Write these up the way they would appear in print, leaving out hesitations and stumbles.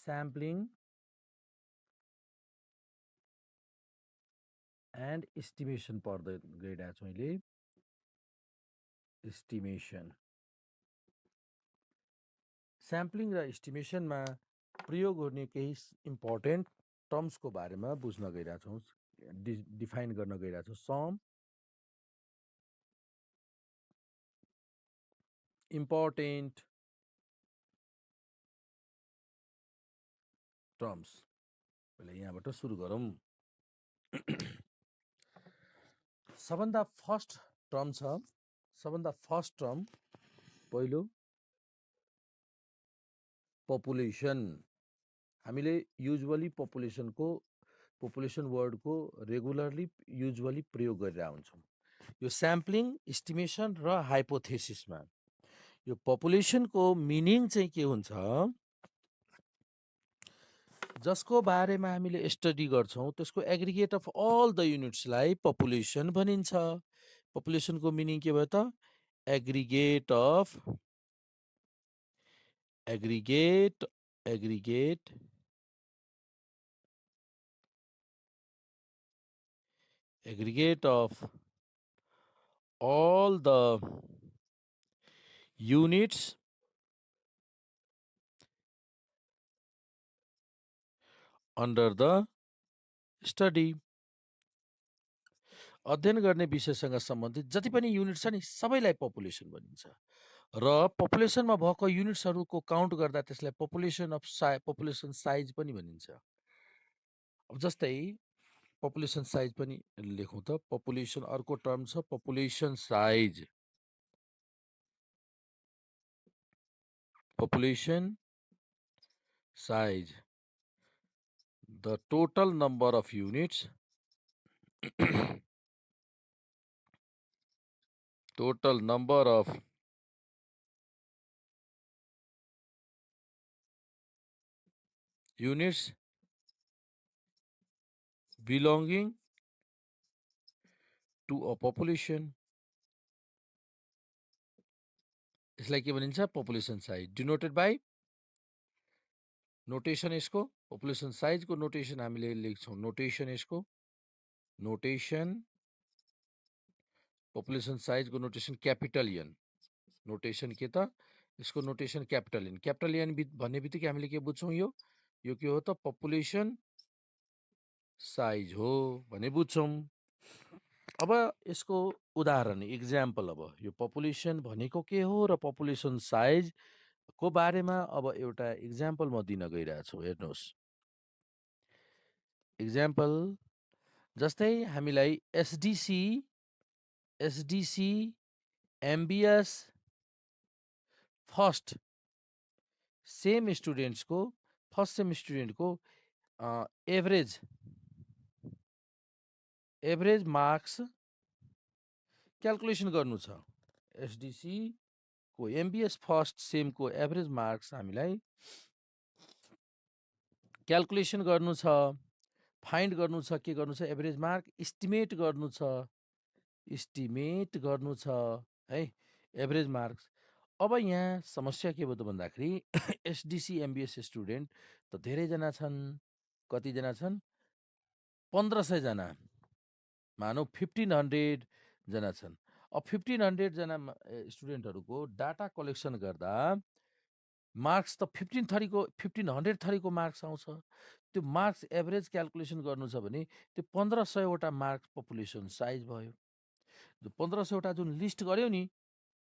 sampling and estimation पढ्दै गइरहेको छु अहिले estimation sampling र estimationमा प्रयोग गर्ने केही इम्पोर्टेन्ट टर्म्सको बारेमा बुझ्न गइरहेको छौँ डिफाइन गर्न गइरहेको छौँ सम इम्पोर्टेन्ट टर्म्स पहिले यहाँबाट सुरु गरौँ सबभन्दा फर्स्ट टर्म पहिलो पपुलेसन हामीले युजुअली पपुलेसन वर्डको रेगुलरली युजुअली प्रयोग गरिरहेका हुन्छौँ यो स्याम्पलिङ इस्टिमेसन र हाइपोथेसिसमा यो पपुलेसनको मिनिङ चाहिँ के हुन्छ जसको बारेमा हामीले स्टडी गर्छौँ त्यसको एग्रिगेट अफ अल द युनिट्सलाई पपुलेसन भनिन्छ पपुलेसनको मिनिङ के भयो त aggregate of all the units under the study अध्ययन गर्ने विषयसँग सम्बन्धित जति पनि युनिट छ नि सबैलाई पपुलेसन भनिन्छ र पपुलेसनमा भएको युनिट्सहरूको काउन्ट गर्दा त्यसलाई पपुलेसन साइज पनि भनिन्छ अब जस्तै पपुलेसन साइज पनि लेखौँ त पपुलेसन अर्को टर्म छ population size the total number of units belonging to a population यसलाई के भनिन्छ population size denoted by notation यसको पपुलेसन साइजको नोटेसन हामीले लेख्छौँ नोटेसन यसको पपुलेसन साइजको नोटेसन क्यापिटल एन नोटेसन के त यसको नोटेसन क्यापिटल एन भन्ने बित्तिकै हामीले के बुझ्छौँ यो के हो त पपुलेसन साइज हो भने बुझ्छौँ अब यसको उदाहरण इक्जाम्पल अब यो पपुलेसन भनेको के हो र पपुलेसन साइज को बारेमा अब एउटा इक्जाम्पल म दिन गइरहेछु हेर्नुहोस् इक्जाम्पल जस्तै हामीलाई एसडिसी एमबिएस फर्स्ट सेम स्टुडेन्टको एभरेज मार्क्स क्याल्कुलेसन गर्नु छ एसडिसी को एमबिएस फर्स्ट सेमको एभरेज मार्क्स हामीलाई क्याल्कुलेसन गर्नु छ फाइन्ड गर्नु छ के गर्नु छ एभरेज मार्क इस्टिमेट गर्नु छ है एभरेज मार्क्स अब यहाँ समस्या के भयो त भन्दाखेरि एसडिसी एमबिएस स्टुडेन्ट त धेरैजना छन् कतिजना छन् 1500 जना मानौ 1500 जना छन् अब 1500 जना स्टुडेन्टहरूको डाटा कलेक्सन गर्दा मार्क्स त 1500 थरीको मार्क्स आउँछ त्यो मार्क्स एभरेज क्याल्कुलेसन गर्नु छ भने त्यो 1500 वटा मार्क्स पपुलेसन साइज भयो जो 1500 वटा जुन लिस्ट गर्यो नि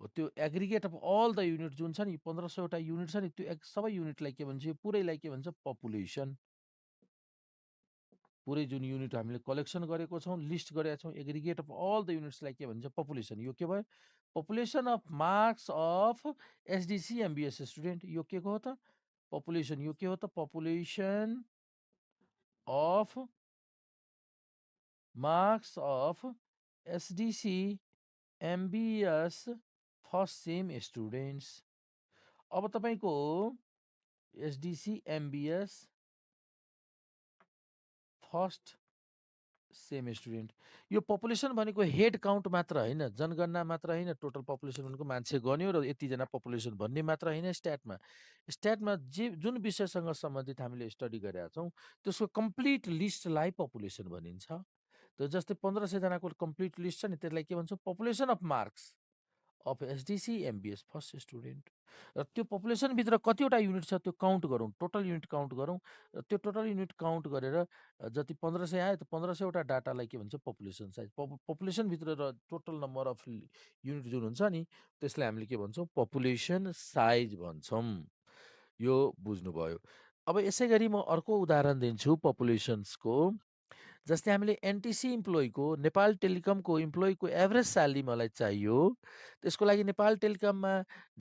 हो त्यो aggregate of all the unit जुन छ नि 1500 वटा युनिट छ नि त्यो सबै युनिटलाई के भन्छ पुरैलाई के भन्छ पपुलेसन पुरै जुन युनिट हामीले कलेक्सन गरेको छौँ लिस्ट गरेका छौँ एग्रिगेट अफ अल द युनिट्सलाई के भन्छ पपुलेसन यो के भयो population of marks of SDC MBS student यो के हो त पपुलेसन यो के हो त population of marks of SDC MBS first sem students अब तपाईँको SDC MBS first sem student. यो पपुलेसन भनेको हेड काउन्ट मात्र होइन, जनगणना मात्र होइन, टोटल पपुलेसन भनेको मान्छे गन्यो र यतिजना पपुलेसन भन्ने मात्र होइन स्ट्याटमा। स्ट्याटमा जुन विषयसँग सम्बन्धित हामीले स्टडी गरेका छौँ, त्यसको कम्प्लिट लिस्टलाई पपुलेसन भनिन्छ। त्यो जस्तै 1500 जनाको कम्प्लिट लिस्ट छ नि, त्यसलाई के भन्छौँ? Population of marks of SDC MBS first student. र त्यो पपुलेसनभित्र कतिवटा युनिट छ त्यो काउन्ट गरौँ, टोटल युनिट काउन्ट गरौँ। र त्यो टोटल युनिट काउन्ट गरेर जति 1500 आयो, त्यो 1500वटा डाटालाई के भन्छ? Population size. पपुलेसनभित्र र टोटल नम्बर अफ युनिट जुन हुन्छ नि, त्यसलाई हामीले के भन्छौँ? पपुलेसन साइज भन्छौँ। यो बुझ्नुभयो। अब यसै गरी म अर्को उदाहरण दिन्छु पपुलेसन्सको। जस्तै हामीले एनटिसी इम्प्लोइको, नेपाल टेलिकमको इम्प्लोइको एभरेज स्यालेरी मलाई चाहियो। त्यसको लागि नेपाल टेलिकममा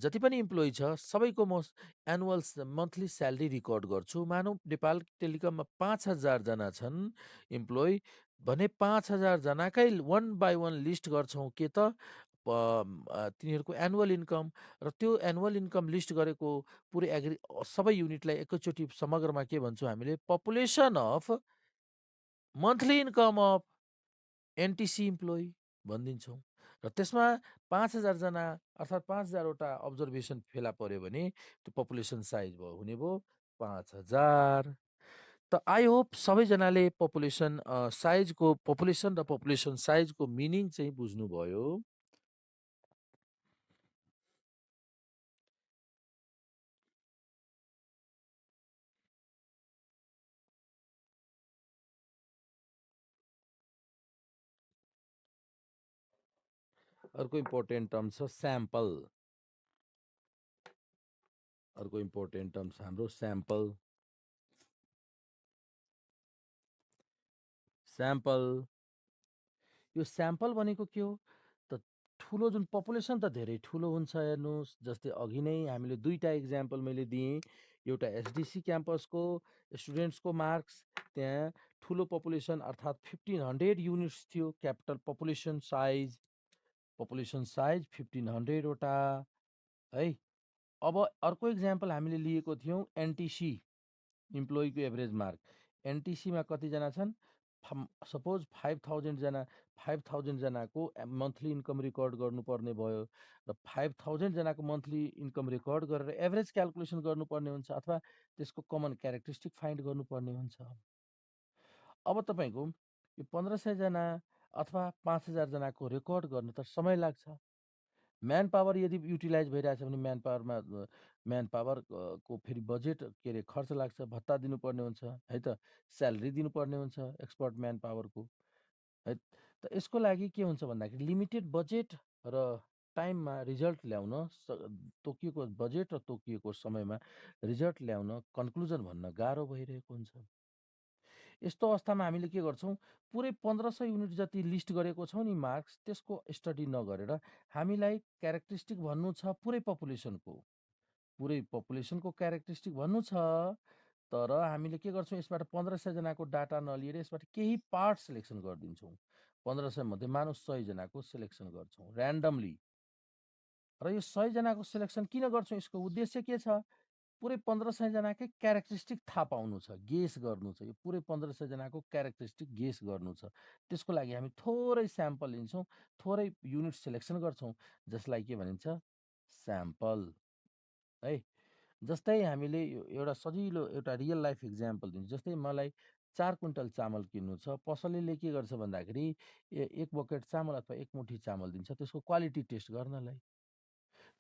जति पनि इम्प्लोइ छ सबैको म एनुअल मन्थली स्यालेरी रिकर्ड गर्छु। मानौँ नेपाल टेलिकममा 5000 जना छन् इम्प्लोइ भने 5000 जनाकै वान बाई वान लिस्ट गर्छौँ के त तिनीहरूको एनुअल इन्कम। र त्यो एनुअल इन्कम लिस्ट गरेको पुरै सबै युनिटलाई एकैचोटि समग्रमा के भन्छौँ हामीले? Population of monthly income of NTC employee भनिदिन्छौँ। र त्यसमा 5000 जना अर्थात् 5000वटा अब्जर्भेसन फेला पर्यो भने त्यो पपुलेसन साइज हुने भयो 5000। त आई होप सबैजनाले पपुलेसन र पपुलेसन साइजको मिनिङ चाहिँ बुझ्नुभयो। अर्को इम्पोर्टेन्ट टर्म छ स्याम्पल। अर्को इम्पोर्टेन्ट टर्म छ हाम्रो स्याम्पल। स्याम्पल, यो स्याम्पल भनेको के हो त? ठुलो जुन पपुलेसन त धेरै ठुलो हुन्छ हेर्नुहोस्। जस्तै अघि नै हामीले दुईवटा इक्जाम्पल मैले दिएँ। एउटा एसडिसी क्याम्पसको स्टुडेन्ट्सको मार्क्स, त्यहाँ ठुलो पपुलेसन अर्थात् 1500 युनिट्स थियो। क्यापिटल पपुलेसन साइज 1500वटा है। अब अर्को इक्जाम्पल हामीले लिएको थियौँ एनटिसी इम्प्लोइको एभरेज मार्क। एनटिसीमा कतिजना छन्? सपोज 5000 जना, 5000 जनाको मन्थली इन्कम रिकर्ड गर्नुपर्ने भयो। र 5000 जनाको मन्थली इन्कम रिकर्ड गरेर एभरेज क्यालकुलेसन गर्नुपर्ने हुन्छ अथवा त्यसको कमन क्यारेक्टरिस्टिक फाइन्ड गर्नुपर्ने हुन्छ। अब तपाईँको यो 1500 जना अथवा 5000 जनाको रेकर्ड गर्न त समय लाग्छ। म्यान पावर यदि युटिलाइज भइरहेछ भने म्यान पावर को फेरि बजेट के अरे खर्च लाग्छ, भत्ता दिनुपर्ने हुन्छ है त, स्यालेरी दिनुपर्ने हुन्छ एक्सपर्ट म्यान पावरको है। त यसको लागि के हुन्छ भन्दाखेरि लिमिटेड बजेट र टाइममा रिजल्ट ल्याउन तोकिएको बजेट र तोकिएको समयमा रिजल्ट ल्याउन कन्क्लुजन भन्न गाह्रो भइरहेको हुन्छ। यस्तो अवस्थामा हामीले के गर्छौँ? पुरै 1500 युनिट जति लिस्ट गरेको छौँ नि मार्क्स, त्यसको स्टडी नगरेर हामीलाई क्यारेक्टरिस्टिक भन्नु छ पुरै पपुलेसनको क्यारेक्टरिस्टिक भन्नु छ। तर हामीले के गर्छौँ? यसबाट 1500 जनाको डाटा नलिएर यसबाट केही पार्ट सिलेक्सन गरिदिन्छौँ। 1500 मध्ये मानौँ 100 जनाको सिलेक्सन गर्छौँ ऱ्यान्डमली। र यो 100 जनाको सिलेक्सन किन गर्छौँ? यसको उद्देश्य के छ? पुरै 1500 जनाकै क्यारेक्टरिस्टिक थाहा पाउनु छ, गेस गर्नु छ। यो पुरै 1500 जनाको क्यारेक्टरिस्टिक गेस गर्नु छ। त्यसको लागि हामी थोरै स्याम्पल लिन्छौँ, थोरै युनिट सिलेक्सन गर्छौँ, जसलाई के भनिन्छ? स्याम्पल है। जस्तै हामीले एउटा सजिलो एउटा रियल लाइफ इक्जाम्पल दिन्छु। जस्तै मलाई 4 क्विन्टल चामल किन्नु छ। पसलेले के गर्छ भन्दाखेरि 1 बकेट चामल अथवा 1 मुठी चामल दिन्छ त्यसको क्वालिटी टेस्ट गर्नलाई।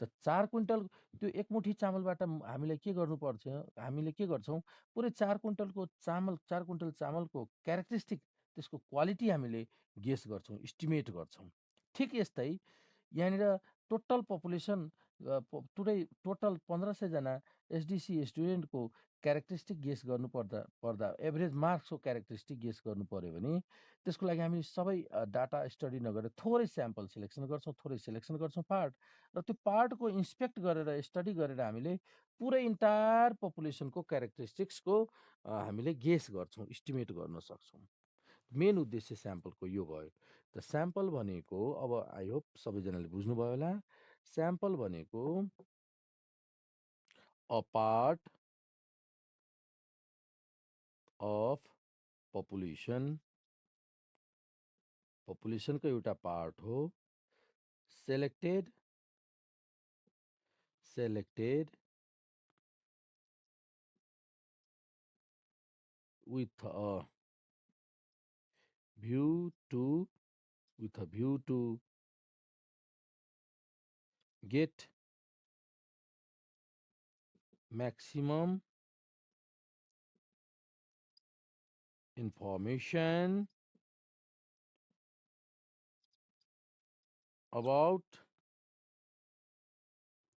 त 4 क्विन्टल त्यो 1 मुठी चामलबाट हामीले के गर्नुपर्छ? हामीले के गर्छौँ? पुरै 4 क्विन्टलको चामल, 4 क्विन्टल चामलको क्यारेक्टरिस्टिक, त्यसको क्वालिटी हामीले गेस गर्छौँ, एस्टिमेट गर्छौँ। ठिक यस्तै यहाँनिर टोटल पपुलेसन टोटल 1500 जना एसडिसी स्टुडेन्टको क्यारेक्टरिस्टिक गेस पर्दा एभरेज मार्क्सको क्यारेक्टरिस्टिक गेस गर्नु पर्यो भने त्यसको लागि हामी सबै डाटा स्टडी नगरेर थोरै स्याम्पल सिलेक्सन गर्छौँ, थोरै सिलेक्सन गर्छौँ पार्ट। र त्यो पार्टको इन्सपेक्ट गरेर स्टडी गरेर हामीले पुरै इन्टायर पपुलेसनको क्यारेक्टरिस्टिक्सको हामीले गेस गर्छौँ, इस्टिमेट गर्न सक्छौँ। मेन उद्देश्य स्याम्पलको यो भयो। त स्याम्पल भनेको अब आई होप सबैजनाले बुझ्नुभयो होला। स्याम्पल भनेको अ पार्ट अफ population पपुलेसनको एउटा पार्ट हो। Selected with a view to get maximum information about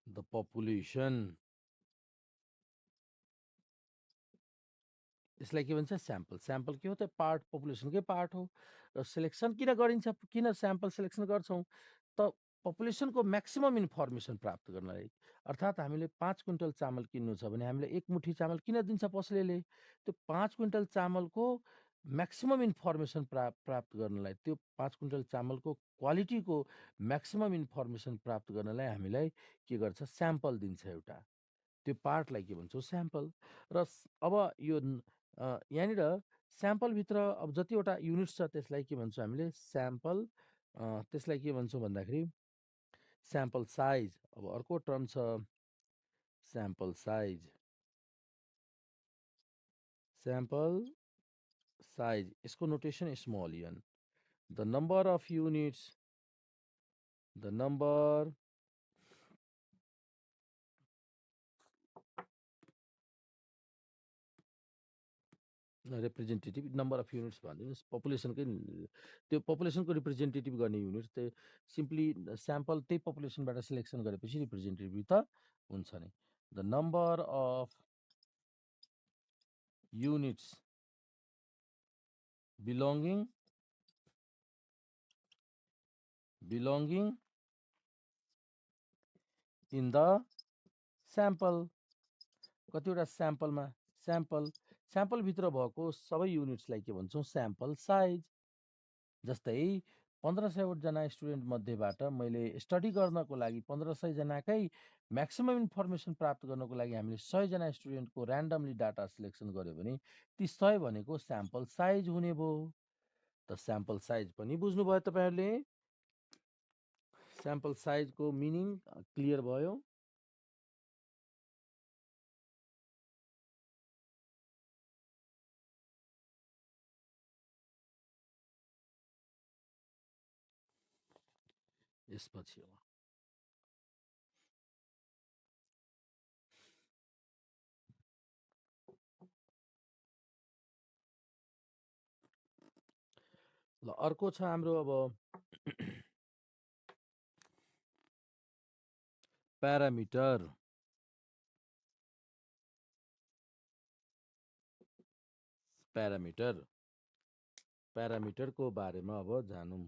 the population. यसलाई के भन्छ? स्याम्पल। स्याम्पल के हो त? पार्ट, पपुलेसनकै पार्ट हो। र सिलेक्सन किन गरिन्छ? किन स्याम्पल सिलेक्सन गर्छौँ? त पपुलेसनको म्याक्सिमम इन्फर्मेसन प्राप्त गर्नलाई। अर्थात् हामीले 5 क्विन्टल चामल किन्नु छ भने हामीलाई 1 मुठी चामल किन दिन्छ पसलेले? त्यो 5 क्विन्टल चामलको म्याक्सिमम इन्फर्मेसन प्राप्त गर्नलाई, त्यो 5 क्विन्टल चामलको क्वालिटीको म्याक्सिमम इन्फर्मेसन प्राप्त गर्नलाई हामीलाई के गर्छ? स्याम्पल दिन्छ एउटा। त्यो पार्टलाई के भन्छौँ? स्याम्पल। र अब यो यहाँनिर स्याम्पलभित्र अब जतिवटा युनिट्स छ त्यसलाई के भन्छौँ हामीले? स्याम्पल। त्यसलाई के भन्छौँ भन्दाखेरि स्याम्पल साइज। अब अर्को टर्म छ स्याम्पल साइज। स्याम्पल साइज, यसको notation small n। The number of units, the number representative, number of units भनिदिनुहोस्, पपुलेसनकै त्यो पपुलेसनको रिप्रेजेन्टेटिभ गर्ने युनिट्स। त्यो सिम्पली स्याम्पल त्यही पपुलेसनबाट सिलेक्सन गरेपछि रिप्रेजेन्टेटिभ त हुन्छ नै। The number of units belonging in the sample. कतिवटा स्याम्पलमा स्याम्पलभित्र भएको सबै युनिट्सलाई के भन्छौँ? Sample size. जस्तै 1500 जना स्टुडेन्ट मध्येबाट मैले स्टडी गर्नको लागि 1500 जनाकै म्याक्सिमम इन्फर्मेसन प्राप्त गर्नको लागि हामीले 100 जना स्टुडेन्टको ऱ्यान्डमली डाटा सिलेक्सन गर्यो भने ती 100 भनेको स्याम्पल साइज हुने भयो। त स्याम्पल साइज पनि बुझ्नुभयो तपाईँहरूले? स्याम्पल साइजको मिनिङ क्लियर भयो? यसपछि अब ल अर्को छ हाम्रो अब प्यारामिटर। प्यारामिटरको बारेमा अब जानौँ।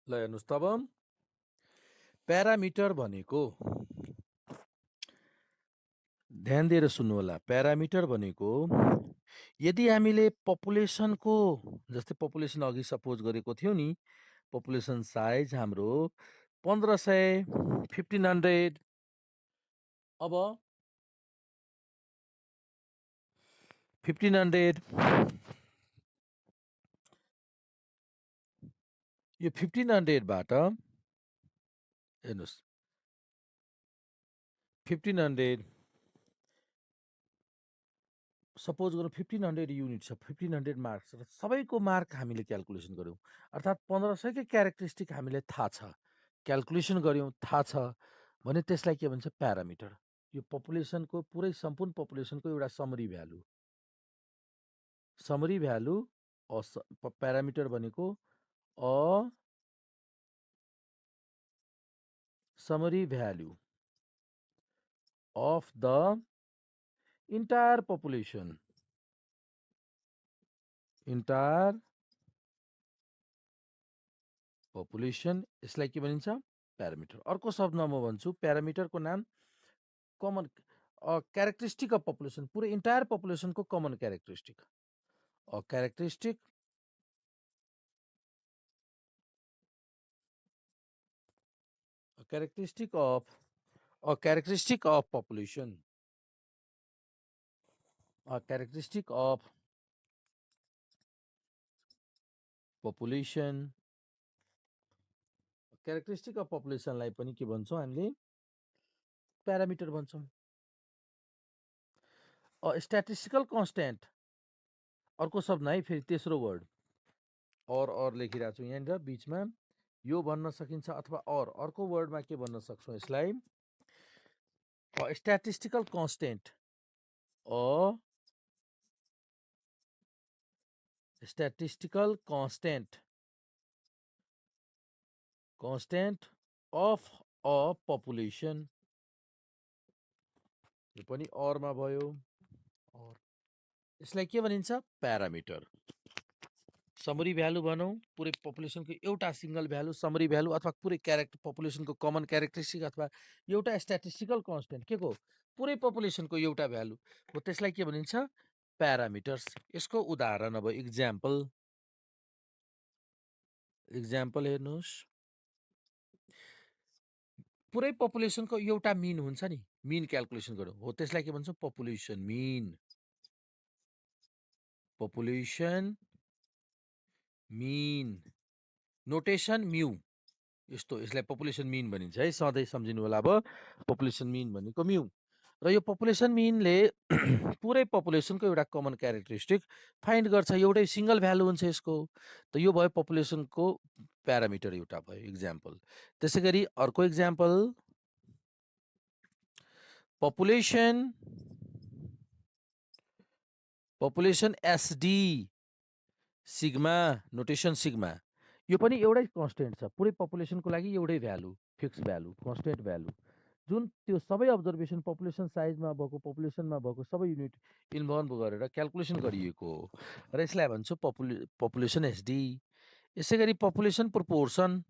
ल हेर्नुहोस् तब प्यारामिटर भनेको, ध्यान दिएर सुन्नु होला, प्यारामिटर भनेको यदि हामीले पपुलेसनको, जस्तै पपुलेसन अघि सपोज गरेको थियो नि, पपुलेसन साइज हाम्रो 1500, 1500। अब 1500, यो 1500बाट हेर्नुहोस्, 1500 सपोज गरौँ 1500 युनिट छ, 1500 मार्क्स र सबैको मार्क हामीले क्यालकुलेसन गऱ्यौँ। अर्थात् 1500कै क्यारेक्टरिस्टिक हामीलाई थाहा छ, क्यालकुलेसन गऱ्यौँ, थाहा छ भने त्यसलाई के भन्छ? प्यारामिटर। यो पपुलेसनको पुरै सम्पूर्ण पपुलेसनको एउटा summary value. Summary value parameter भनेको a summary value of the entire population. Entire population यसलाई के भनिन्छ? प्यारामिटर। अर्को शब्दमा म भन्छु प्यारामिटरको नाम कमन क्यारेक्टरिस्टिक अफ पपुलेसन, पुरै इन्टायर पपुलेसनको common characteristic. Characteristic characteristic of population, a characteristic of population, characteristic of population लाई पनि के भन्छौँ हामीले? प्यारामिटर भन्छौँ। स्ट्याटिस्टिकल कन्स्ट्यान्ट अर्को शब्द है, फेरि तेस्रो वर्ड और लेखिरहेको छु यहाँनिर बिचमा। यो भन्न सकिन्छ अथवा अर्को वर्डमा के भन्न सक्छौँ यसलाई? Statistical constant, statistical constant of a population, यो पनि मा भयो। यसलाई के भनिन्छ? प्यारामिटर। समरी भ्यालु भनौँ, पुरै पपुलेसनको एउटा सिंगल भ्यालु समरी भ्यालु, अथवा पुरै पपुलेसनको कमन क्यारेक्टरिस्टिक, अथवा एउटा स्ट्याटिस्टिकल कन्स्टेन्ट के को पुरै पपुलेसनको एउटा भ्यालु हो, त्यसलाई के भनिन्छ? प्यारामिटर्स। यसको उदाहरण अब इक्जाम्पल हेर्नुहोस्। पुरै पपुलेसनको एउटा मिन हुन्छ नि, मिन क्याल्कुलेसन गरौँ हो, त्यसलाई के भन्छौँ? Population mean. Population mean, notation mu, यस्तो यसलाई पपुलेसन मिन भनिन्छ है, सधैँ सम्झिनु होला। अब पपुलेसन मिन भनेको म्यू, र यो पपुलेसन मिनले पुरै पपुलेसनको एउटा कमन क्यारेक्टरिस्टिक फाइन्ड गर्छ, एउटै सिंगल भ्यालु हुन्छ यसको, त यो भयो पपुलेसनको प्यारामिटर एउटा भयो इक्जाम्पल। त्यसै गरी अर्को example population SD sigma, notation sigma, यो पनि एउटै कन्स्टेन्ट छ, पुरै पपुलेसनको लागि एउटै value, fix value, constant value, जुन त्यो सबै अब्जर्भेसन पपुलेसन साइजमा भएको, पपुलेसनमा भएको सबै युनिट इन्भल्भ गरेर क्याल्कुलेसन गरिएको हो, र यसलाई भन्छौँ पपुलेसन एसडी। यसै गरी population proportion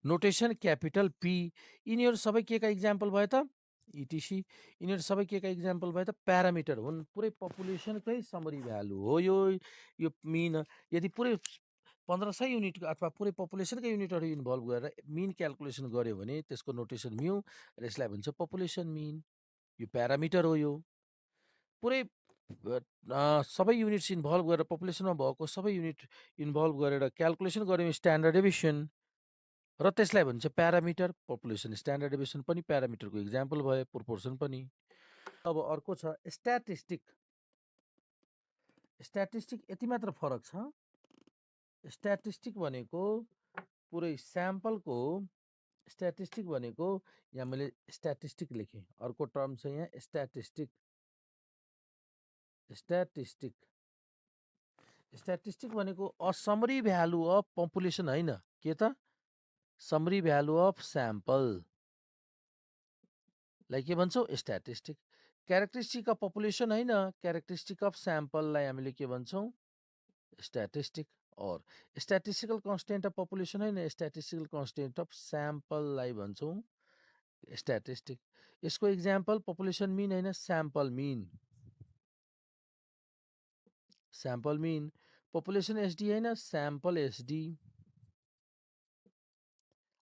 notation capital P, यिनीहरू सबै के का इक्जाम्पल भयो त? इटिसी, यिनीहरू सबै के का इक्जाम्पल भयो त? प्यारामिटर हुन्, पुरै पपुलेसनकै समरी भ्यालु हो यो मिन। यदि पुरै 1500 युनिट अथवा पुरै पपुलेसनकै युनिटहरू इन्भल्भ गरेर मिन क्याल्कुलेसन गर्यो भने त्यसको नोटेसन म्यू, र यसलाई भन्छ पपुलेसन मिन। यो प्यारामिटर हो। यो पुरै सबै युनिट्स इन्भल्भ गरेर पपुलेसनमा भएको सबै युनिट इन्भल्भ गरेर क्याल्कुलेसन गर्यो स्ट्यान्डर्ड डेभिएसन, र त्यसलाई भन्छ प्यारामिटर। पपुलेसन स्ट्यान्डर्ड डेभिएसन पनि प्यारामिटरको इक्जाम्पल भयो, प्रोपोर्सन पनि। अब अर्को छ स्ट्याटिस्टिक। स्ट्याटिस्टिक यति मात्र फरक छ, स्ट्याटिस्टिक भनेको पुरै स्याम्पलको, स्ट्याटिस्टिक भनेको यहाँ मैले स्ट्याटिस्टिक लेखेँ, अर्को टर्म छ यहाँ स्ट्याटिस्टिक। स्ट्याटिस्टिक भनेको a summary value of population होइन, के त? समरी भ्यालु अफ स्याम्पल लाई के भन्छौँ? स्ट्याटिस्टिक। क्यारेक्टरिस्टिक अफ पपुलेसन होइन, क्यारेक्टरिस्टिक अफ स्याम्पललाई हामीले के भन्छौँ? स्ट्याटिस्टिक। और स्ट्याटिस्टिकल कन्स्टेन्ट अफ पपुलेसन होइन, स्ट्याटिस्टिकल कन्स्टेन्ट अफ स्याम्पललाई भन्छौँ स्ट्याटिस्टिक। यसको इक्जाम्पल पपुलेसन मिन होइन, sample mean. Sample mean. Population SD होइन, स्याम्पल एसडी,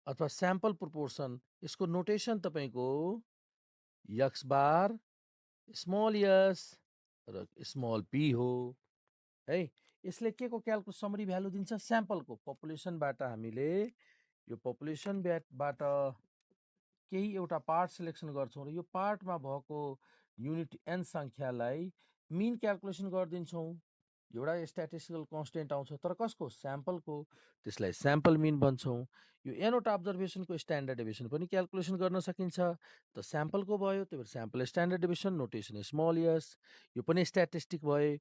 अथवा स्याम्पल प्रोपोर्सन। यसको नोटेसन तपाईँको यक्स बार स्मल यस र स्मल पी हो है। यसले के को समरी भ्यालु दिन्छ? स्याम्पलको, पपुलेसनबाट हामीले यो पपुलेसनबाट केही एउटा पार्ट सिलेक्सन गर्छौँ, र यो पार्टमा भएको युनिट एन सङ्ख्यालाई मिन क्याल्कुलेसन गरिदिन्छौँ। एउटा स्ट्याटिस्टिकल कन्स्टेन्ट आउँछ, तर कसको? स्याम्पलको, त्यसलाई स्याम्पल मिन भन्छौँ। यो एनवटा अब्जर्भेसनको स्ट्यान्डर्ड डेभिएसन पनि क्याल्कुलेसन गर्न सकिन्छ, त स्याम्पलको भयो, त्यही भएर sample standard deviation, notation small s, यो पनि स्ट्याटिस्टिक भए।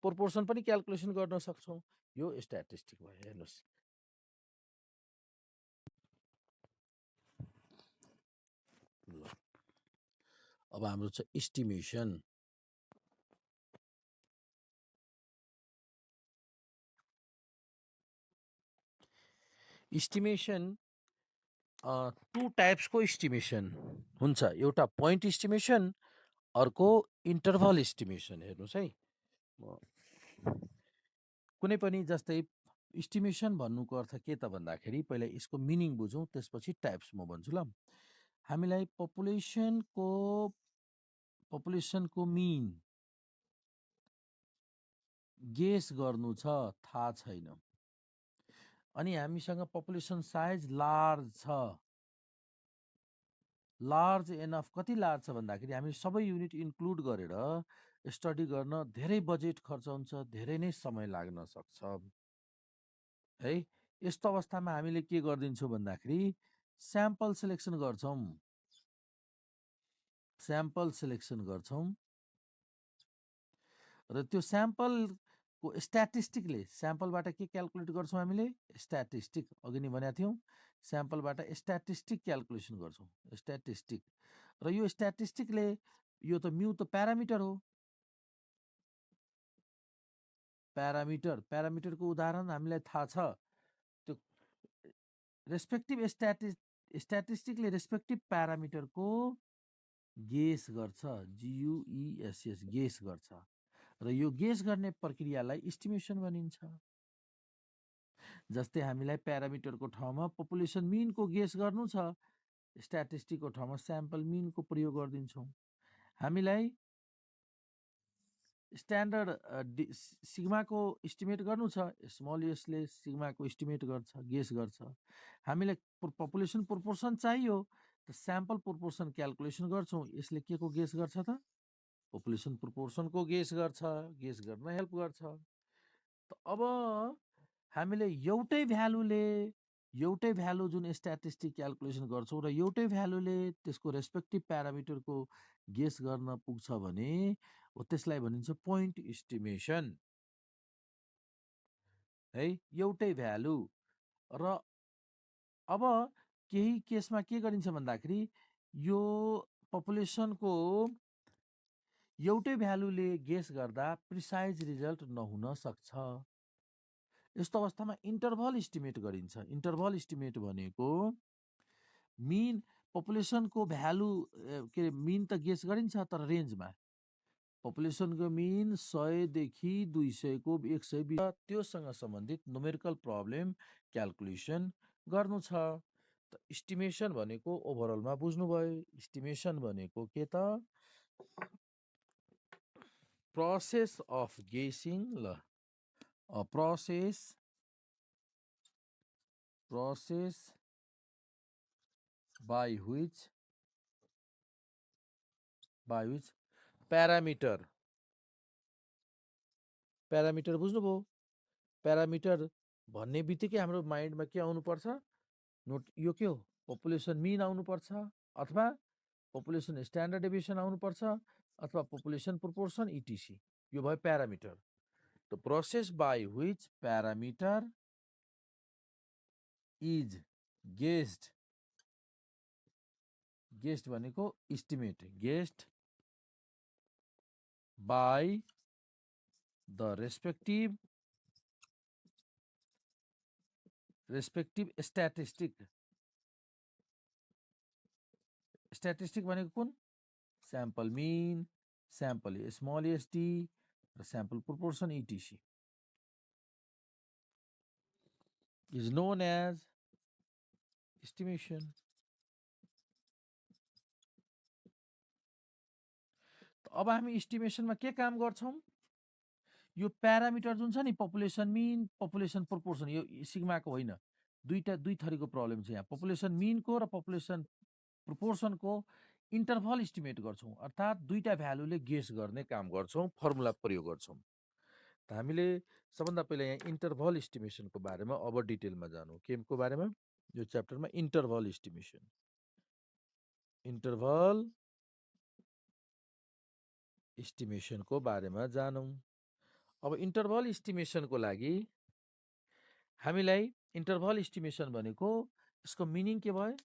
प्रोपोर्सन पनि क्याल्कुलेसन गर्न सक्छौँ, यो स्ट्याटिस्टिक भयो। हेर्नुहोस्, अब हाम्रो छ इस्टिमेसन। इस्टिमेसन टु टाइप्सको इस्टिमेसन हुन्छ। एउटा पोइन्ट इस्टिमेसन, अर्को इन्टरभल इस्टिमेसन। हेर्नुहोस् है, कुनै पनि जस्तै इस्टिमेसन भन्नुको अर्थ के त भन्दाखेरि पहिला यसको मिनिङ बुझौँ, त्यसपछि टाइप्स म भन्छु ल। हामीलाई पपुलेसनको मिन गेस गर्नु छ, थाहा छैन। अनि हामीसँग पपुलेसन साइज लार्ज छ। लार्ज एनफ कति लार्ज छ भन्दाखेरि हामी सबै युनिट इन्क्लुड गरेर स्टडी गर्न धेरै बजेट खर्च हुन्छ, धेरै नै समय लाग्न सक्छ है। यस्तो अवस्थामा हामीले के गरिदिन्छौँ भन्दाखेरि स्याम्पल सेलेक्सन गर्छौँ। स्याम्पल सेलेक्सन गर्छौँ र त्यो स्याम्पलको स्ट्याटिस्टिकले, स्याम्पलबाट के क्याल्कुलेट गर्छौँ हामीले? स्ट्याटिस्टिक। अघि नै भनेका थियौँ, स्याम्पलबाट स्ट्याटिस्टिक क्याल्कुलेसन गर्छौँ, स्ट्याटिस्टिक। र यो स्ट्याटिस्टिकले, यो त म्यू त प्यारामिटर हो। प्यारामिटरको उदाहरण हामीलाई थाहा छ। त्यो रेस्पेक्टिभ स्ट्याटिस्टिकले रेस्पेक्टिभ प्यारामिटरको गेस गर्छ, GUESS, गेस गर्छ। र यो गेस गर्ने प्रक्रियालाई इस्टिमेसन भनिन्छ। जस्तै हामीलाई प्यारामिटरको ठाउँमा पपुलेसन मिनको गेस गर्नु छ, स्ट्याटिस्टिकको ठाउँमा स्याम्पल मिनको प्रयोग गरिदिन्छौँ। हामीलाई स्ट्यान्डर्ड सिग्माको इस्टिमेट गर्नु छ, स्मल यसले सिग्माको इस्टिमेट गर्छ, गेस गर्छ। हामीलाई पपुलेसन प्रोपोर्सन चाहियो, त स्याम्पल प्रोपोर्सन क्याल्कुलेसन गर्छौँ। यसले के को गेस गर्छ त? पपुलेसन प्रोपोर्सनको गेस गर्छ, गेस गर्न हेल्प गर्छ। त अब हामीले एउटै भ्यालु जुन स्ट्याटिस्टिक क्याल्कुलेसन गर्छौँ र एउटै भ्यालुले त्यसको रेस्पेक्टिभ प्यारामिटरको गेस गर्न पुग्छ भने त्यसलाई भनिन्छ पोइन्ट इस्टिमेसन है। एउटै भ्यालु। र अब केही केसमा के गरिन्छ भन्दाखेरि यो पपुलेसनको एउटै भ्यालुले गेस गर्दा प्रिसाइज रिजल्ट नहुन सक्छ। यस्तो अवस्थामा इन्टरभल इस्टिमेट गरिन्छ। इन्टरभल इस्टिमेट भनेको मिन पपुलेसनको भ्यालु के अरे मिन त गेस गरिन्छ, तर रेन्जमा। पपुलेसनको मिन 100 देखि 200 को 120 त्योसँग सम्बन्धित न्युमेरिकल प्रब्लम क्याल्कुलेसन गर्नु छ। त इस्टिमेसन भनेको ओभरअलमा बुझ्नुभयो। इस्टिमेसन भनेको के त? प्रोसेस अफ गेसिङ, ल प्रोसेस बाई which प्यारामिटर बुझ्नुभयो? प्यारामिटर भन्ने बित्तिकै हाम्रो माइन्डमा के आउनुपर्छ? यो के हो? पपुलेसन मिन आउनुपर्छ, अथवा पपुलेसन स्ट्यान्डर्ड डेभिएसन आउनुपर्छ, अथवा पपुलेसन प्रोपोर्सन इटिसी। यो भयो parameter. The process by which parameter is guessed भनेको estimate, guessed by the respective statistic. Statistic भनेको कुन? Sample mean, sample small ST र sample proportion etc is known as estimation. अब हामी इस्टिमेसनमा के काम गर्छौँ? यो प्यारामिटर जुन छ नि, पपुलेसन मिन, पपुलेसन प्रोपोर्सन, यो सिग्माको होइन। दुई थरीको प्रब्लम छ यहाँ। पपुलेसन मिनको र पपुलेसन प्रोपोर्सनको इन्टरभल इस्टिमेट गर्छौँ, अर्थात् दुईटा भ्यालुले गेस गर्ने काम गर्छौँ, फर्मुला प्रयोग गर्छौँ। त हामीले सबभन्दा पहिला यहाँ इन्टरभल इस्टिमेसनको बारेमा अब डिटेलमा जानौँ। केको बारेमा? यो च्याप्टरमा इन्टरभल इस्टिमेसन। इन्टरभल इस्टिमेसनको बारेमा जानौँ। अब इन्टरभल इस्टिमेसनको लागि हामीलाई इन्टरभल इस्टिमेसन भनेको यसको मिनिङ के भयो?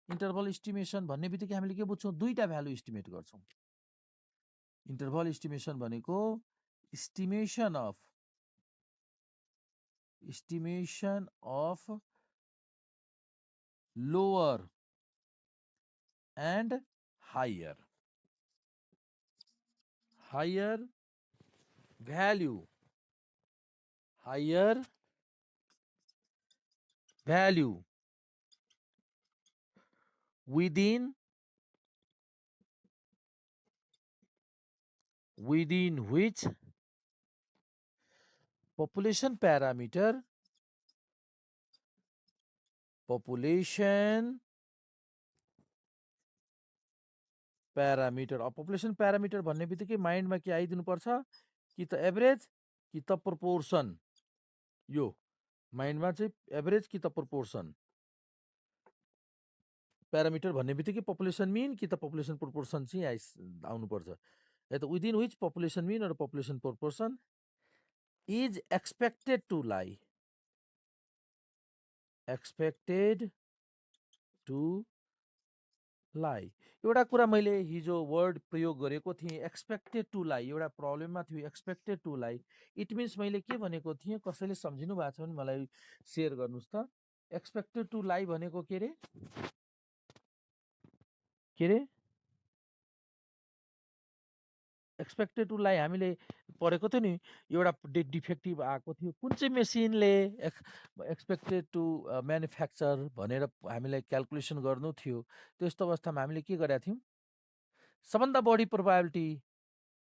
इन्टरभल इस्टिमेसन भन्ने बित्तिकै हामीले के बुझ्छौँ? दुईटा भ्यालु इस्टिमेट गर्छौँ। इन्टरभल इस्टिमेसन भनेको estimation of lower and higher. Higher value. Higher value within which population parameter population अब population parameter भन्ने बित्तिकै माइन्डमा के आइदिनु पर्छ कि त एभरेज कि त प्रोपोर्सन यो माइन्डमा चाहिँ एभरेज कि त प्रोपोर्सन प्यारामिटर भन्ने बित्तिकै पपुलेसन मिन कि त पपुलेसन प्रोपोर्सन चाहिँ आउनुपर्छ या त विदिन विच पपुलेसन मिन र population proportion is expected to लाई एउटा कुरा मैले हिजो वर्ड प्रयोग गरेको थिएँ एक्सपेक्टेड टु लाई एउटा प्रब्लममा थियो एक्सपेक्टेड टु लाई इट मिन्स मैले के भनेको थिएँ कसैले सम्झिनु भएको छ भने मलाई सेयर गर्नुहोस् त एक्सपेक्टेड टु लाई भनेको के रे एक्सपेक्टेड टु लाई हामीले पढेको थियो नि एउटा डिफेक्टिभ आएको थियो कुन चाहिँ मेसिनले एक्सपेक्टेड टु म्यानुफ्याक्चर भनेर हामीलाई क्यालकुलेसन गर्नु थियो त्यस्तो अवस्थामा हामीले के गरेका थियौँ सबभन्दा बढी प्रोबाबिलिटी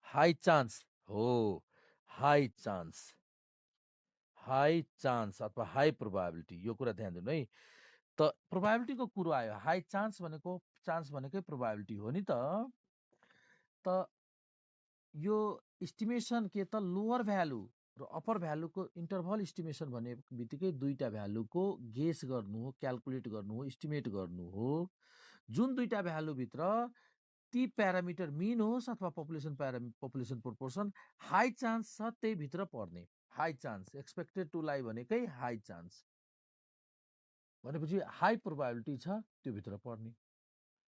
हाई चान्स हो हाई चान्स अथवा हाई प्रोबाबिलिटी यो कुरा ध्यान दिनु है त प्रोबाबिलिटीको कुरो आयो हाई चान्स भनेकै प्रोबाबिलिटी हो नि त यो इस्टिमेसन के त लोअर भ्यालु र अप्पर भ्यालुको इन्टरभल इस्टिमेसन भन्ने बित्तिकै दुईटा भ्यालुको गेस गर्नु हो क्यालकुलेट गर्नु हो इस्टिमेट गर्नु हो जुन दुईटा भ्यालुभित्र ती प्यारामिटर मिन होस् अथवा पपुलेसन प्रोपोर्सन हाई चान्स छ त्यही भित्र पर्ने हाई चान्स एक्सपेक्टेड टु लाई भनेकै हाई चान्स भनेपछि हाई प्रोबाबिलिटी छ त्यो भित्र पर्ने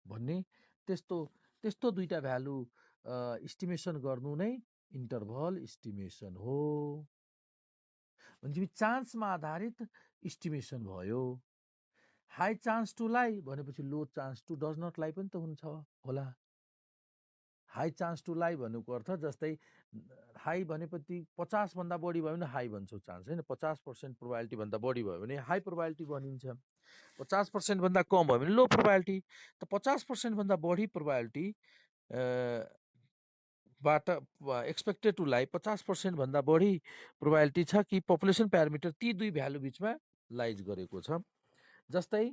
भन्ने त्यस्तो दुईटा भ्यालु इस्टिमेसन गर्नु नै इन्टरभल इस्टिमेसन हो भनेपछि चान्समा आधारित इस्टिमेसन भयो हाई चान्स टु लाई भनेपछि लो चान्स टु डज नट लाई पनि त हुन्छ होला हाई चान्स टु लाई भन्नुको अर्थ जस्तै हाई भनेपछि 50 भन्दा बढी भयो भने हाई भन्छौँ चान्स होइन 50% प्रोबाबिलिटी भन्दा बढी भयो भने हाई प्रोबाबिलिटी बनिन्छ 50% भन्दा कम भयो भने लो प्रोबाबिलिटी त 50% भन्दा बढी प्रोबाबिलिटी बाट एक्सपेक्टेड टु लाई 50% भन्दा बढी प्रोबाबिलिटी छ कि पपुलेसन प्यारामिटर ती दुई भ्यालु बिचमा लाइज गरेको छ जस्तै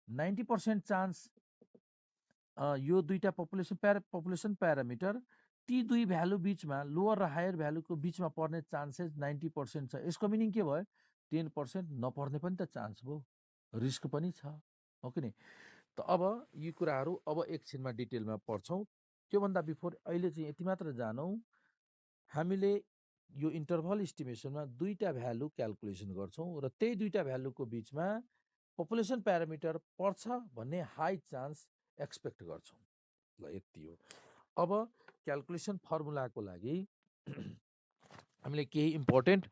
90% चान्स यो दुईटा पपुलेसन प्यारामिटर ती दुई भ्यालु बिचमा लोअर र हायर भ्यालुको बिचमा पर्ने चान्सेस 90% छ यसको मिनिङ के भयो 10% नपर्ने पनि त चान्स भयो रिस्क पनि छ हो कि नि त अब यी कुराहरू अब एकछिनमा डिटेलमा पढ्छौँ त्योभन्दा बिफोर अहिले चाहिँ यति मात्र जानौँ हामीले यो इन्टरभल इस्टिमेसनमा दुईटा भ्यालु क्यालकुलेसन गर्छौँ र त्यही दुईटा भ्यालुको बिचमा पपुलेसन प्यारामिटर पर्छ भन्ने हाई चान्स एक्सपेक्ट गर्छौँ ल यति हो अब क्यालकुलेसन फर्मुलाको लागि हामीले केही इम्पोर्टेन्ट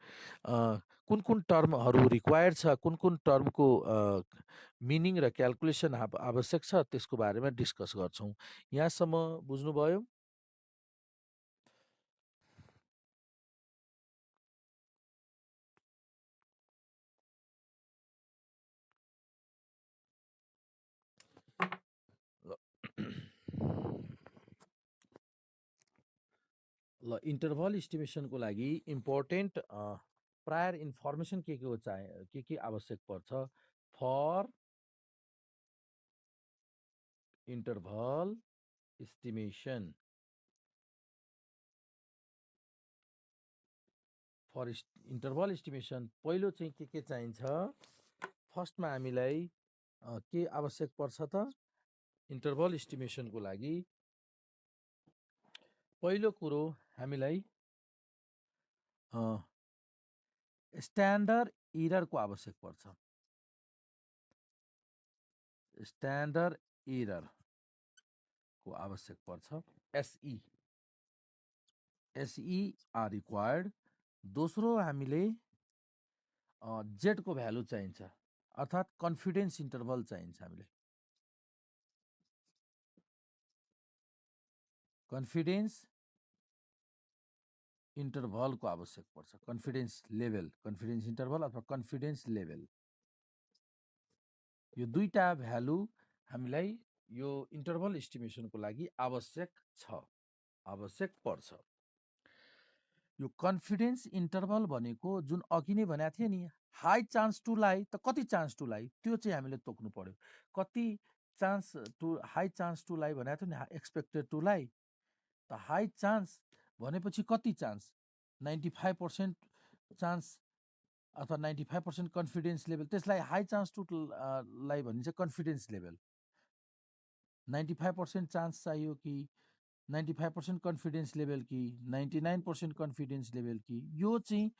कुन कुन टर्महरू रिक्वायर्ड छ कुन टर्मको मिनिङ र क्यालकुलेसन आवश्यक छ त्यसको बारेमा डिस्कस गर्छौँ यहाँसम्म बुझ्नुभयो ल इन्टरभल इस्टिमेसनको लागि इम्पोर्टेन्ट प्रायर इन्फर्मेसन के हो के आवश्यक पर्छ for interval estimation for interval estimation पहिलो चाहिँ के चाहिन्छ फर्स्टमा हामीलाई के आवश्यक पर्छ त इन्टरभल इस्टिमेसनको लागि पहिलो कुरो हामीलाई स्ट्यान्डर्ड इररको आवश्यक पर्छ स्ट्यान्डर्ड इररको आवश्यक पर्छ एसई आर रिक्वायर्ड दोस्रो हामीले जेडको भ्यालु चाहिन्छ अर्थात् कन्फिडेन्स इन्टरभल चाहिन्छ हामीलाई। कन्फिडेन्स इन्टरभलको आवश्यक पर्छ। कन्फिडेन्स लेभल, कन्फिडेन्स इन्टरभल अथवा कन्फिडेन्स लेभल, यो दुईटा भ्यालु हामीलाई यो इन्टरभल एस्टिमेसनको लागि आवश्यक छ, आवश्यक पर्छ। यो कन्फिडेन्स इन्टरभल भनेको जुन अघि नै भनेको थिएँ नि, हाई चान्स टु लाई त कति चान्स टु लाई, त्यो चाहिँ हामीले तोक्नु पर्यो। कति chance to, high chance to लाई भनेको थियो नि, एक्सपेक्टेड टु लाई, त हाई चान्स भनेपछि कति चान्स, 95% चान्स अथवा 95% कन्फिडेन्स लेभल, त्यसलाई हाई चान्स टु लाई भनिन्छ कन्फिडेन्स लेभल। 95% चान्स चाहियो कि 95% कन्फिडेन्स लेभल कि 99% कन्फिडेन्स लेभल कि, यो चाहिँ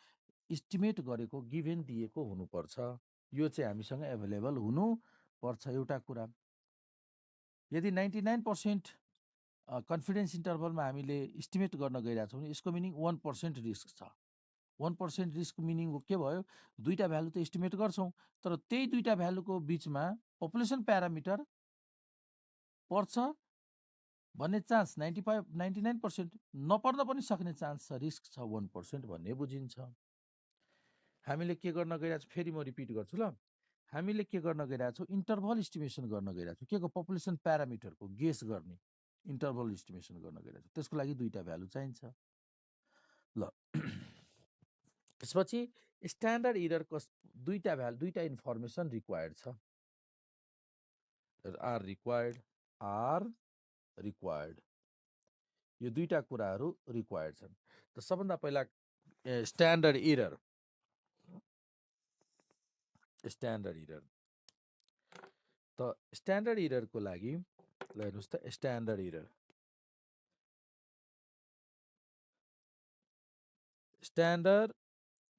इस्टिमेट गरेको गिभेन दिएको हुनुपर्छ। यो चाहिँ हामीसँग एभाइलेबल हुनुपर्छ एउटा कुरा। यदि 99% कन्फिडेन्स इन्टरभलमा हामीले इस्टिमेट गर्न गइरहेको छौँ भने यसको मिनिङ 1% रिस्क छ। 1% रिस्क मिनिङ के भयो, दुईटा भ्यालु त इस्टिमेट गर्छौँ, तर त्यही दुईटा भ्यालुको बिचमा पपुलेसन प्यारामिटर पर्छ भन्ने चान्स 99% नपर्न पनि सक्ने चान्स छ, रिस्क छ 1% भन्ने बुझिन्छ। हामीले के गर्न गइरहेको छौँ, फेरि म रिपिट गर्छु ल, हामीले के गर्न गइरहेको छौँ, इन्टरभल इस्टिमेसन गर्न गइरहेको छौँ। के को, पपुलेसन प्यारामिटरको गेस गर्ने इन्टरभल इस्टिमेसन गर्न गइरहेको छौँ। त्यसको लागि दुईटा भ्यालु चाहिन्छ। ल त्यसपछि स्ट्यान्डर्ड इररको दुईटा भ्यालु, दुईटा इन्फर्मेसन रिक्वायर्ड छ, आर रिक्वायर्ड, यो दुईटा कुराहरू रिक्वायर्ड छन्। त सबभन्दा पहिला स्ट्यान्डर्ड इरर, त स्ट्यान्डर्ड इररको लागि ल हेर्नुहोस् त, स्ट्यान्डर्ड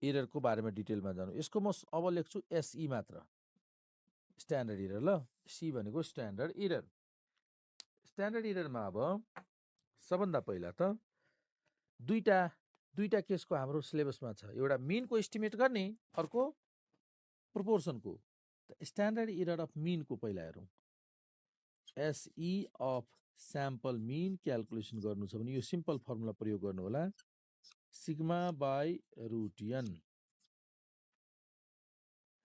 इररको बारेमा डिटेलमा जानु। यसको म अब लेख्छु एसई मात्र, स्ट्यान्डर्ड इरर। ल, सी भनेको स्ट्यान्डर्ड इरर। स्ट्यान्डर्ड इररमा अब सबभन्दा पहिला त दुईटा केसको हाम्रो सिलेबसमा छ, एउटा मिनको एस्टिमेट गर्ने, अर्को प्रोपोर्सनको। स्ट्यान्डर्ड इरर अफ मिनको पहिला हेरौँ। एसई अफ स्याम्पल मिन क्यालकुलेसन गर्नु छ भने यो सिम्पल फर्मुला प्रयोग गर्नु होला, सिग्मा बाई रुट एन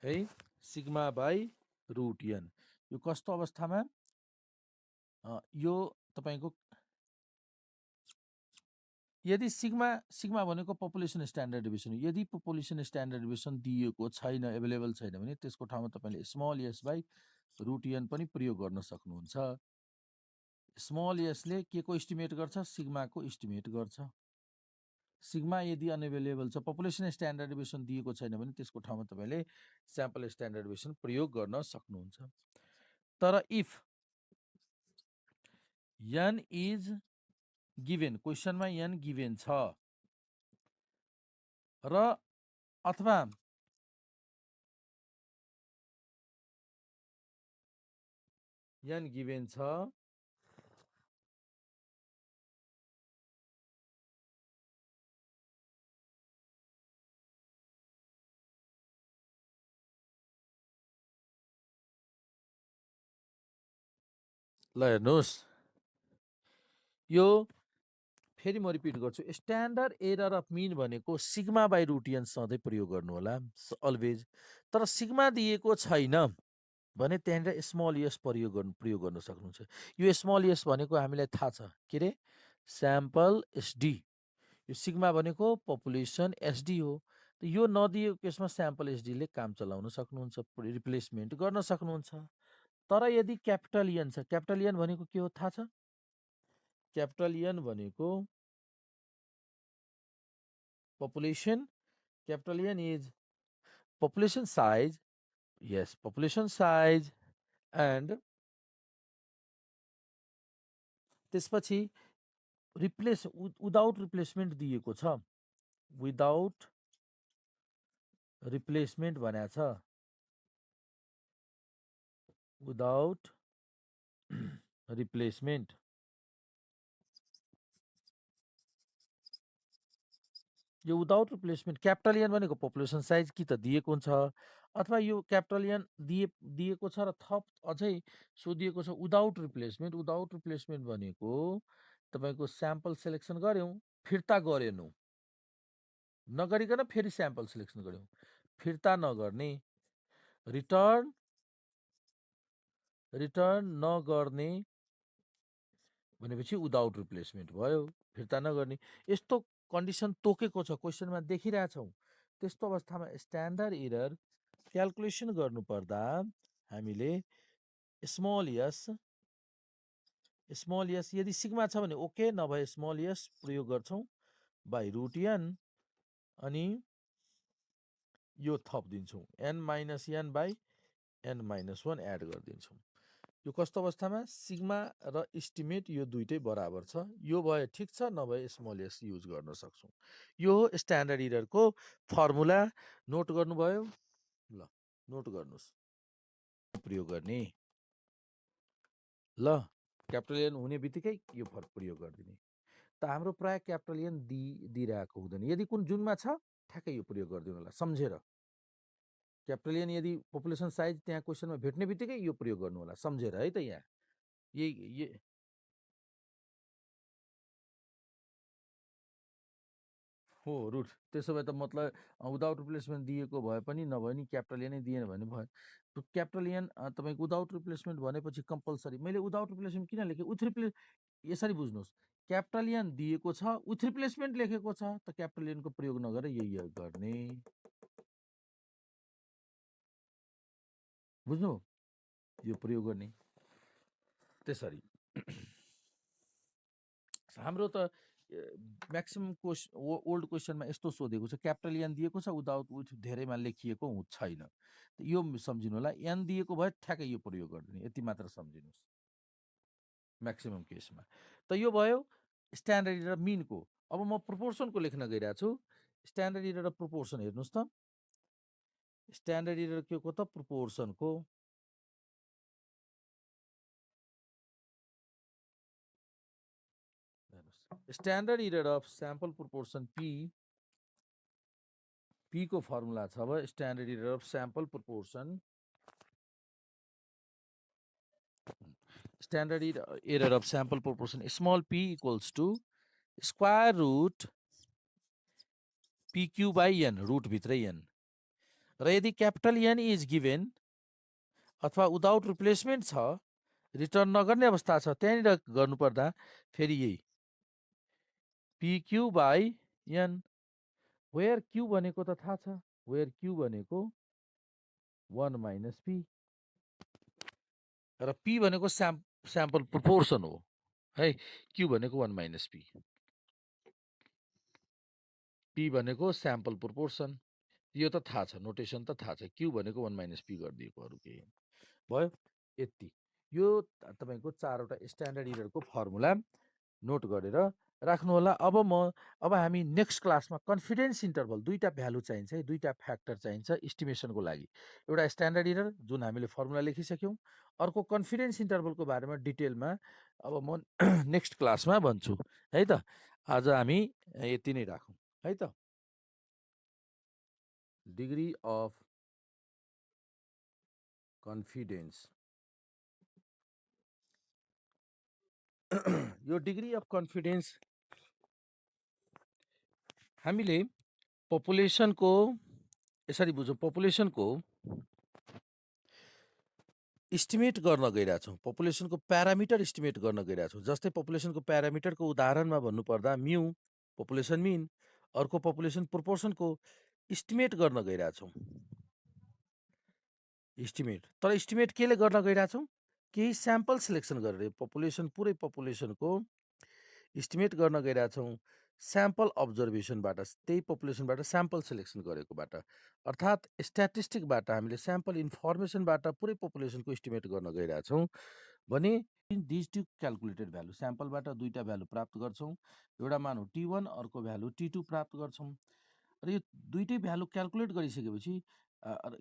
है, सिग्मा बाई रुट एन। यो कस्तो अवस्थामा, यो तपाईको यदि सिग्मा भनेको पपुलेसन स्ट्यान्डर्ड डिभिसन, यदि पपुलेसन स्ट्यान्डर्ड डिभिसन दिएको छैन, एभाइलेबल छैन भने त्यसको ठाउँमा तपाईँले small s by root n पनि प्रयोग गर्न सक्नुहुन्छ। स्मल एसले के को इस्टिमेट गर्छ, सिग्माको इस्टिमेट गर्छ। सिग्मा यदि अनएभाइलेबल छ, पपुलेसन स्ट्यान्डर्ड डिभिसन दिएको छैन भने त्यसको ठाउँमा तपाईँले स्याम्पल स्ट्यान्डर्ड डिभिसन प्रयोग गर्न सक्नुहुन्छ। तर इफ एन इज गिभेन, क्वेसनमा एन गिभेन छ र अथवा एन गिभेन छ ल हेर्नुहोस्, यो फेरि म रिपिट गर्छु, स्ट्यान्डर्ड एरर अफ मिन भनेको सिग्मा बाई रुट एन सधैँ प्रयोग गर्नु होला अलवेज। तर सिग्मा दिएको छैन भने त्यहाँनिर स्मल एस प्रयोग गर्न सक्नुहुन्छ। यो स्मल एस भनेको हामीलाई थाहा छ, के अरे, स्याम्पल एसडी। यो सिग्मा भनेको पपुलेसन एसडी हो। यो नदिएको केसमा स्याम्पल एसडीले काम चलाउन सक्नुहुन्छ, रिप्लेसमेन्ट गर्न सक्नुहुन्छ। तर यदि क्यापिटल एन छ, क्यापिटल एन भनेको के हो थाहा छ, क्यापिटल एन भनेको population, capital N is population size, yes, population size, and त्यसपछि रिप्लेस विदाउट रिप्लेसमेन्ट दिएको छ, विदाउट रिप्लेसमेन्ट भनेको छ, विदाउट रिप्लेसमेन्ट। यो विदाउट रिप्लेसमेन्ट क्यापिटल एन भनेको पपुलेसन साइज कि त दिएको हुन्छ अथवा यो क्यापिटल एन दिएको छ र थप अझै सोधिएको छ विदाउट रिप्लेसमेन्ट भनेको तपाईँको स्याम्पल सेलेक्सन गऱ्यौँ फिर्ता गरेनौँ नगरिकन फेरि स्याम्पल सेलेक्सन गऱ्यौँ फिर्ता नगर्ने रिटर्न नगर्ने भनेपछि विदाउट रिप्लेसमेन्ट भयो फिर्ता नगर्ने यस्तो कन्डिसन तोकेको छ क्वेसनमा देखिरहेछौँ त्यस्तो अवस्थामा स्ट्यान्डर्ड इरर क्यालकुलेसन गर्नुपर्दा हामीले स्मल यस यदि सिग्मा छ भने ओके नभए स्मल यस प्रयोग गर्छौँ बाई रुट एन अनि यो थपिदिन्छौँ N minus N by N minus one add गरिदिन्छौँ यो कस्तो अवस्थामा सिग्मा र इस्टिमेट यो दुइटै बराबर छ यो भए ठिक छ नभए स्मल एस युज गर्न सक्छौँ यो हो स्ट्यान्डर्ड इररको फर्मुला नोट गर्नुभयो ल नोट गर्नुहोस् प्रयोग गर्ने ल क्यापिटल एन हुने बित्तिकै यो प्रयोग गरिदिने त हाम्रो प्राय क्यापिटल एन दिइरहेको हुँदैन यदि कुन जुनमा छ ठ्याक्कै यो प्रयोग गरिदिनु होला सम्झेर क्यापिटल एन यदि पपुलेसन साइज त्यहाँ क्वेसनमा भेट्ने बित्तिकै यो प्रयोग गर्नु होला सम्झेर है त यहाँ यही हो रुट त्यसो भए त मतलब विदाउट रिप्लेसमेन्ट दिएको भए पनि नभए नि क्यापिटल एनै दिएन भने भयो क्यापिटल एन तपाईँको विदाउट रिप्लेसमेन्ट भनेपछि कम्पलसरी मैले विदाउट रिप्लेसमेन्ट किन लेखेँ विथ रिप्लेस यसरी बुझ्नुहोस् क्यापिटल एन दिएको छ विथ रिप्लेसमेन्ट लेखेको छ त क्यापिटल एनको प्रयोग नगरेर यही गर्ने बुझ्नु यो प्रयोग गर्ने त्यसरी हाम्रो त म्याक्सिमम् ओल्ड क्वेसनमा यस्तो सोधेको छ क्यापिटल एन दिएको छ विदाउट विथ धेरैमा लेखिएको छैन यो सम्झिनु होला एन दिएको भए ठ्याक्कै यो प्रयोग गरिदिने यति मात्र सम्झिनुहोस् म्याक्सिमम् केसमा त यो भयो स्ट्यान्डर्ड र मिनको अब म प्रोपोर्सनको लेख्न गइरहेको छु स्ट्यान्डर्ड इरर र प्रोपोर्सन हेर्नुहोस् त स्ट्यान्डर्ड इरर के को त प्रोपोर्सनको standard error of sample proportion P को फर्मुला छ अब standard error of sample proportion standard error of sample proportion small p equals to square root pq by n root भित्रै n र यदि क्यापिटल एन इज गिभेन अथवा without replacement छ return नगर्ने अवस्था छ त्यहाँनिर गर्नुपर्दा फेरि यही pq by n where q भनेको त थाहा छ वेयर q भनेको 1 माइनस p र p भनेको स्याम्पल प्रोपोर्सन हो है q भनेको 1 माइनस p भनेको स्याम्पल प्रोपोर्सन यो त थाहा छ नोटेसन त थाहा छ q भनेको 1 माइनस p गरिदिएको अरू केही भयो यति यो तपाईँको चारवटा स्ट्यान्डर्ड इररको फर्मुला नोट गरेर राख्नु होला अब हामी नेक्स्ट क्लासमा कन्फिडेन्स इन्टरभल दुईवटा भ्यालु चाहिन्छ है दुईवटा फ्याक्टर चाहिन्छ इस्टिमेसनको लागि एउटा स्ट्यान्डर्ड इरर जुन हामीले फर्मुला लेखिसक्यौँ अर्को कन्फिडेन्स इन्टरभलको बारेमा डिटेलमा अब म नेक्स्ट क्लासमा भन्छु है त आज हामी यति नै राखौँ है त डिग्री अफ कन्फिडेन्स यो डिग्री अफ कन्फिडेन्स हामीले पपुलेसनको यसरी बुझौँ पपुलेसनको इस्टिमेट गर्न गइरहेछौँ पपुलेसनको प्यारामिटर इस्टिमेट गर्न गइरहेछौँ जस्तै पपुलेसनको प्यारामिटरको उदाहरणमा भन्नुपर्दा म्यू पपुलेसन मिन अर्को पपुलेसन प्रोपोर्सनको इस्टिमेट गर्न गइरहेछौँ इस्टिमेट तर इस्टिमेट केले गर्न गइरहेछौँ केही स्याम्पल सिलेक्सन गरेर पपुलेसन पुरै पपुलेसनको इस्टिमेट गर्न गइरहेछौँ स्याम्पल अब्जर्भेसनबाट त्यही पपुलेसनबाट स्याम्पल सिलेक्सन गरेकोबाट अर्थात् स्ट्याटिस्टिकबाट हामीले स्याम्पल इन्फर्मेसनबाट पुरै पपुलेसनको इस्टिमेट गर्न गइरहेछौँ भने दिज टु क्यालकुलेटेड भ्यालु स्याम्पलबाट दुईवटा भ्यालु प्राप्त गर्छौँ एउटा मान हो T1 अर्को भ्यालु T2 प्राप्त गर्छौँ र यो दुईटै भ्यालु क्यालकुलेट गरिसकेपछि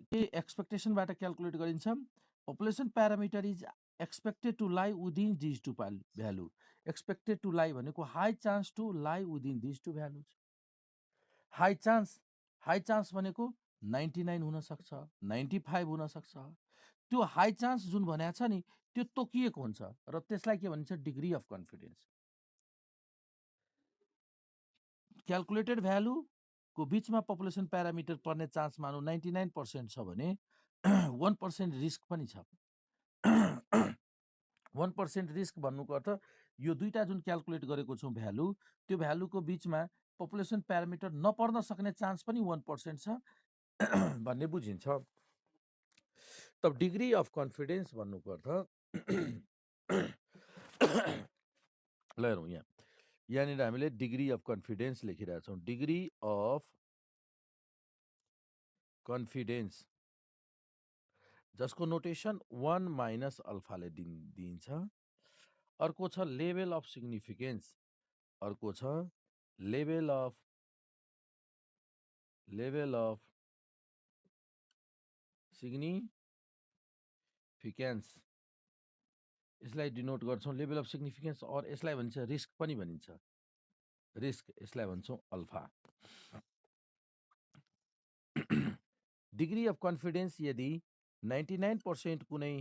के एक्सपेक्टेसनबाट क्यालकुलेट गरिन्छ population parameter is expected to lie within these two value expected to लाई भनेको high chance to lie within these two values high chance भनेको 99 हुनसक्छ, 95 हुनसक्छ। त्यो हाई चान्स जुन भनेको छ नि त्यो तोकिएको हुन्छ र त्यसलाई के भनिन्छ डिग्री अफ कन्फिडेन्स। क्यालकुलेटेड भ्यालुको बिचमा पपुलेसन प्यारामिटर पर्ने चान्स मानौँ 99% छ भने 1% रिस्क पनि छ। 1% रिस्क भन्नुको अर्थ यो दुईटा जुन क्यालकुलेट गरेको छौँ भ्यालु, त्यो भ्यालुको बिचमा पपुलेसन प्यारामिटर नपर्न सक्ने चान्स पनि 1% छ भन्ने बुझिन्छ। तब डिग्री अफ कन्फिडेन्स भन्नुको अर्थ ल हेरौँ यहाँनिर हामीले डिग्री अफ कन्फिडेन्स लेखिरहेका छौँ। डिग्री अफ कन्फिडेन्स जसको नोटेसन 1 माइनस अल्फाले दिइन्छ। अर्को छ लेभल अफ सिग्निफिकेन्स, अर्को छ लेभल अफ सिग्निफिकेन्स। यसलाई डिनोट गर्छौँ लेभल अफ सिग्निफिकेन्स, और यसलाई भनिन्छ रिस्क पनि भनिन्छ। रिस्क यसलाई भन्छौँ अल्फा। डिग्री अफ कन्फिडेन्स यदि 99% कुनै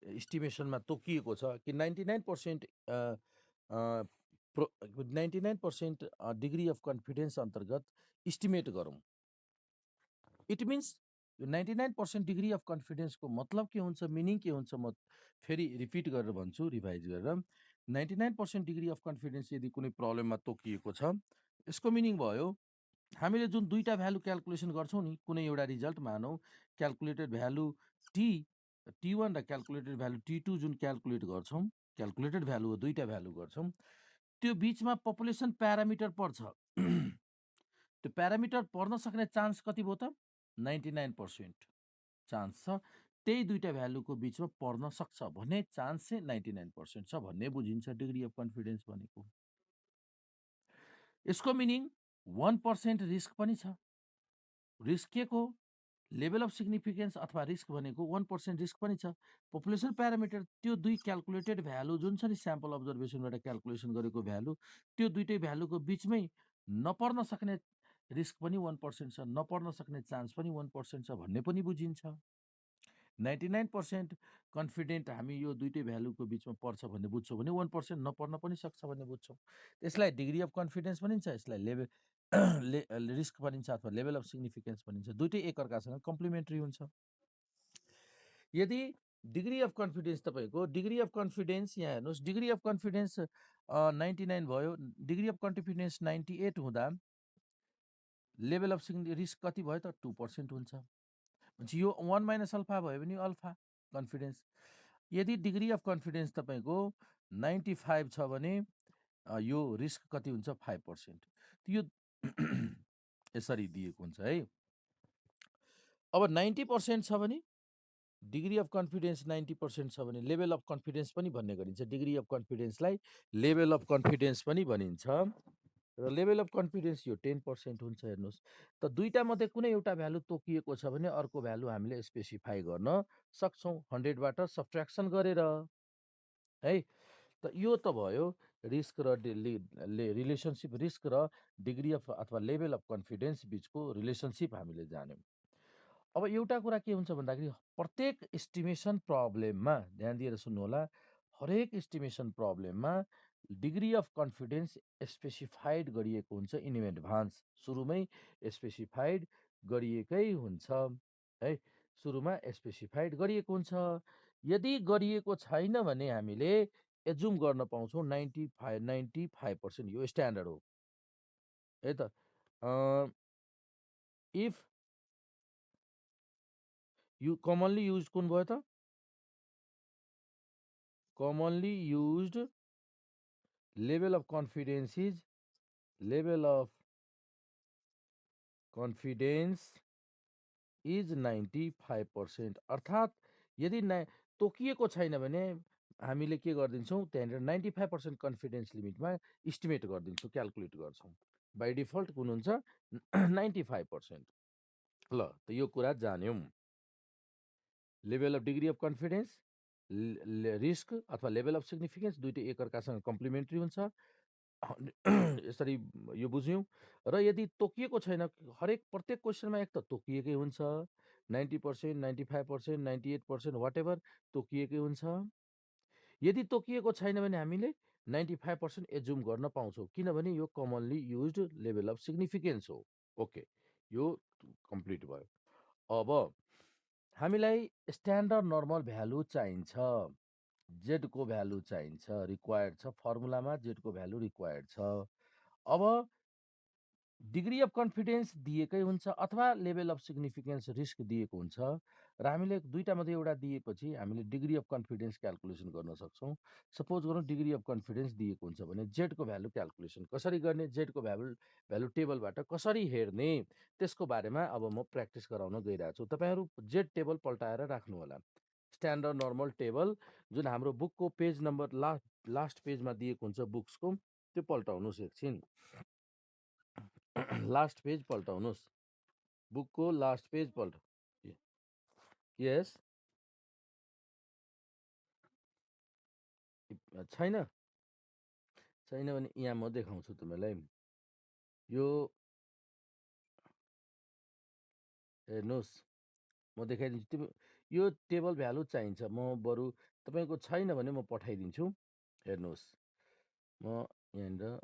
इस्टिमेसनमा तोकिएको छ कि 99% 99% डिग्री अफ कन्फिडेन्स अन्तर्गत इस्टिमेट गरौँ। इट मिन्स यो 99% डिग्री अफ कन्फिडेन्सको मतलब के हुन्छ, मिनिङ के हुन्छ, म फेरि रिपिट गरेर भन्छु, रिभाइज गरेर। 99% डिग्री अफ कन्फिडेन्स यदि कुनै प्रब्लममा तोकिएको छ, यसको मिनिङ भयो हामीले जुन दुईटा भ्यालु क्यालकुलेसन गर्छौँ नि कुनै एउटा रिजल्ट मानौँ क्यालकुलेटेड भ्यालु T1 र क्यालकुलेटेड भ्यालु T2 जुन क्यालकुलेट गर्छौँ, क्यालकुलेटेड भ्यालु हो, दुईटा भ्यालु गर्छौँ, त्यो बिचमा पपुलेसन प्यारामिटर पर्छ। त्यो प्यारामिटर पर्न सक्ने चान्स कति भयो त 99% चान्स छ। त्यही दुईटा भ्यालुको बिचमा पर्न सक्छ भन्ने चान्स चाहिँ 99% छ भन्ने बुझिन्छ डिग्री अफ कन्फिडेन्स भनेको। यसको मिनिङ 1% रिस्क पनि छ। रिस्क के को लेभल अफ सिग्निफिकेन्स अथवा रिस्क भनेको 1% रिस्क पनि छ। पपुलेसन प्यारामिटर त्यो दुई क्यालकुलेटेड भ्यालु जुन छ नि स्याम्पल अब्जर्भेसनबाट क्यालकुलेसन गरेको भ्यालु, त्यो दुईटै भ्यालुको बिचमै नपर्न सक्ने रिस्क पनि 1% छ, नपर्न सक्ने चान्स पनि 1% छ भन्ने पनि बुझिन्छ। 99% कन्फिडेन्ट हामी यो दुईटै भ्यालुको बिचमा पर्छ भन्ने बुझ्छौँ भने 1% नपर्न पनि सक्छ भन्ने बुझ्छौँ। यसलाई डिग्री अफ कन्फिडेन्स भनिन्छ, यसलाई लेभल रिस्क भनिन्छ अथवा लेभल अफ सिग्निफिकेन्स भनिन्छ। दुईटै एकअर्कासँग कम्प्लिमेन्ट्री हुन्छ। यदि डिग्री अफ कन्फिडेन्स तपाईँको डिग्री अफ कन्फिडेन्स यहाँ हेर्नुहोस्, डिग्री अफ कन्फिडेन्स 99 भयो, डिग्री अफ कन्फिडेन्स 98 हुँदा लेभल अफ रिस्क कति भयो त 2% हुन्छ। यो 1 माइनस अल्फा भयो भने अल्फा कन्फिडेन्स। यदि डिग्री अफ कन्फिडेन्स तपाईँको 95 छ भने यो रिस्क कति हुन्छ 5%। यो यसरी दिएको हुन्छ है। अब 90% छ भने डिग्री अफ कन्फिडेन्स 90% छ भने लेभल अफ कन्फिडेन्स पनि भन्ने गरिन्छ। डिग्री अफ कन्फिडेन्सलाई लेभल अफ कन्फिडेन्स पनि भनिन्छ र लेभल अफ कन्फिडेन्स यो 10% हुन्छ। हेर्नुहोस् त दुईटा मध्ये कुनै एउटा भ्यालु तोकिएको छ भने अर्को भ्यालु हामीले स्पेसिफाई गर्न सक्छौँ 100बाट सब्ट्र्याक्सन गरेर है। त यो त भयो रिस्क र रिलेसनसिप, रिस्क र डिग्री अफ अथवा लेभल अफ कन्फिडेन्स बिचको रिलेसनसिप हामीले जान्यौँ। अब एउटा कुरा के हुन्छ भन्दाखेरि प्रत्येक एस्टिमेसन प्रब्लममा ध्यान दिएर सुन्नुहोला, हरेक एस्टिमेसन प्रब्लममा डिग्री अफ कन्फिडेन्स स्पेसिफाइड गरिएको हुन्छ इन एडभान्स। सुरुमै स्पेसिफाइड गरिएकै हुन्छ है, सुरुमा स्पेसिफाइड गरिएको हुन्छ। यदि गरिएको छैन भने हामीले एजुम गर्न पाउँछौँ 95% यो स्ट्यान्डर्ड हो है त। इफ यु कमनली युज कुन भयो त, commonly used level of confidence is level of confidence is 95%। अर्थात् यदि तोकिएको छैन भने हामीले के गरिदिन्छौँ त्यहाँनिर 95% कन्फिडेन्स लिमिटमा इस्टिमेट गरिदिन्छौँ, क्यालकुलेट गर्छौँ। बाई डिफल्ट कुन हुन्छ 95%। ल त यो कुरा जान्यौँ। Level of degree of confidence, risk अथवा लेभल अफ सिग्निफिकेन्स दुईटै एकअर्कासँग कम्प्लिमेन्ट्री हुन्छ। यसरी यो बुझ्यौँ र यदि तोकिएको छैन प्रत्येक क्वेसनमा एक त तोकिएकै हुन्छ 90%, 95%, 98% वाटेभर तोकिएकै हुन्छ। यदि तोकिएको छैन भने हामीले 95% एज्युम गर्न पाउँछौँ किनभने यो commonly used level of significance हो। ओके, यो कम्प्लिट भयो। अब हामीलाई स्ट्यान्डर्ड नर्मल भ्यालु चाहिन्छ। जेडको भ्यालु चाहिन्छ, रिक्वायर्ड छ फर्मुलामा जेडको भ्यालु रिक्वायर्ड छ। अब डिग्री अफ कन्फिडेन्स दिएकै हुन्छ अथवा लेभल अफ सिग्निफिकेन्स रिस्क दिएको हुन्छ र हामीले दुईटा मध्ये एउटा दिएपछि हामीले डिग्री अफ कन्फिडेन्स क्याल्कुलेसन गर्न सक्छौँ। सपोज गरौँ डिग्री अफ कन्फिडेन्स दिएको हुन्छ भने जेडको भ्यालु क्याल्कुलेसन कसरी गर्ने, जेडको भ्यालु टेबलबाट कसरी हेर्ने, त्यसको बारेमा अब म प्र्याक्टिस गराउन गइरहेको छु। तपाईँहरू जेड टेबल पल्टाएर राख्नुहोला। स्ट्यान्डर्ड नर्मल टेबल जुन हाम्रो बुकको पेज नम्बर लास्ट पेजमा दिएको हुन्छ बुक्सको, त्यो पल्टाउनुहोस् एकछिन। लास्ट पेज पल्टाउनुहोस्, बुकको लास्ट पेज यस छैन छैन भने यहाँ म देखाउँछु तपाईँलाई। यो हेर्नुहोस्, म देखाइदिन्छु। यो टेबल भ्यालु चाहिन्छ, म बरु तपाईँको छैन भने म पठाइदिन्छु। हेर्नुहोस्, म यहाँनिर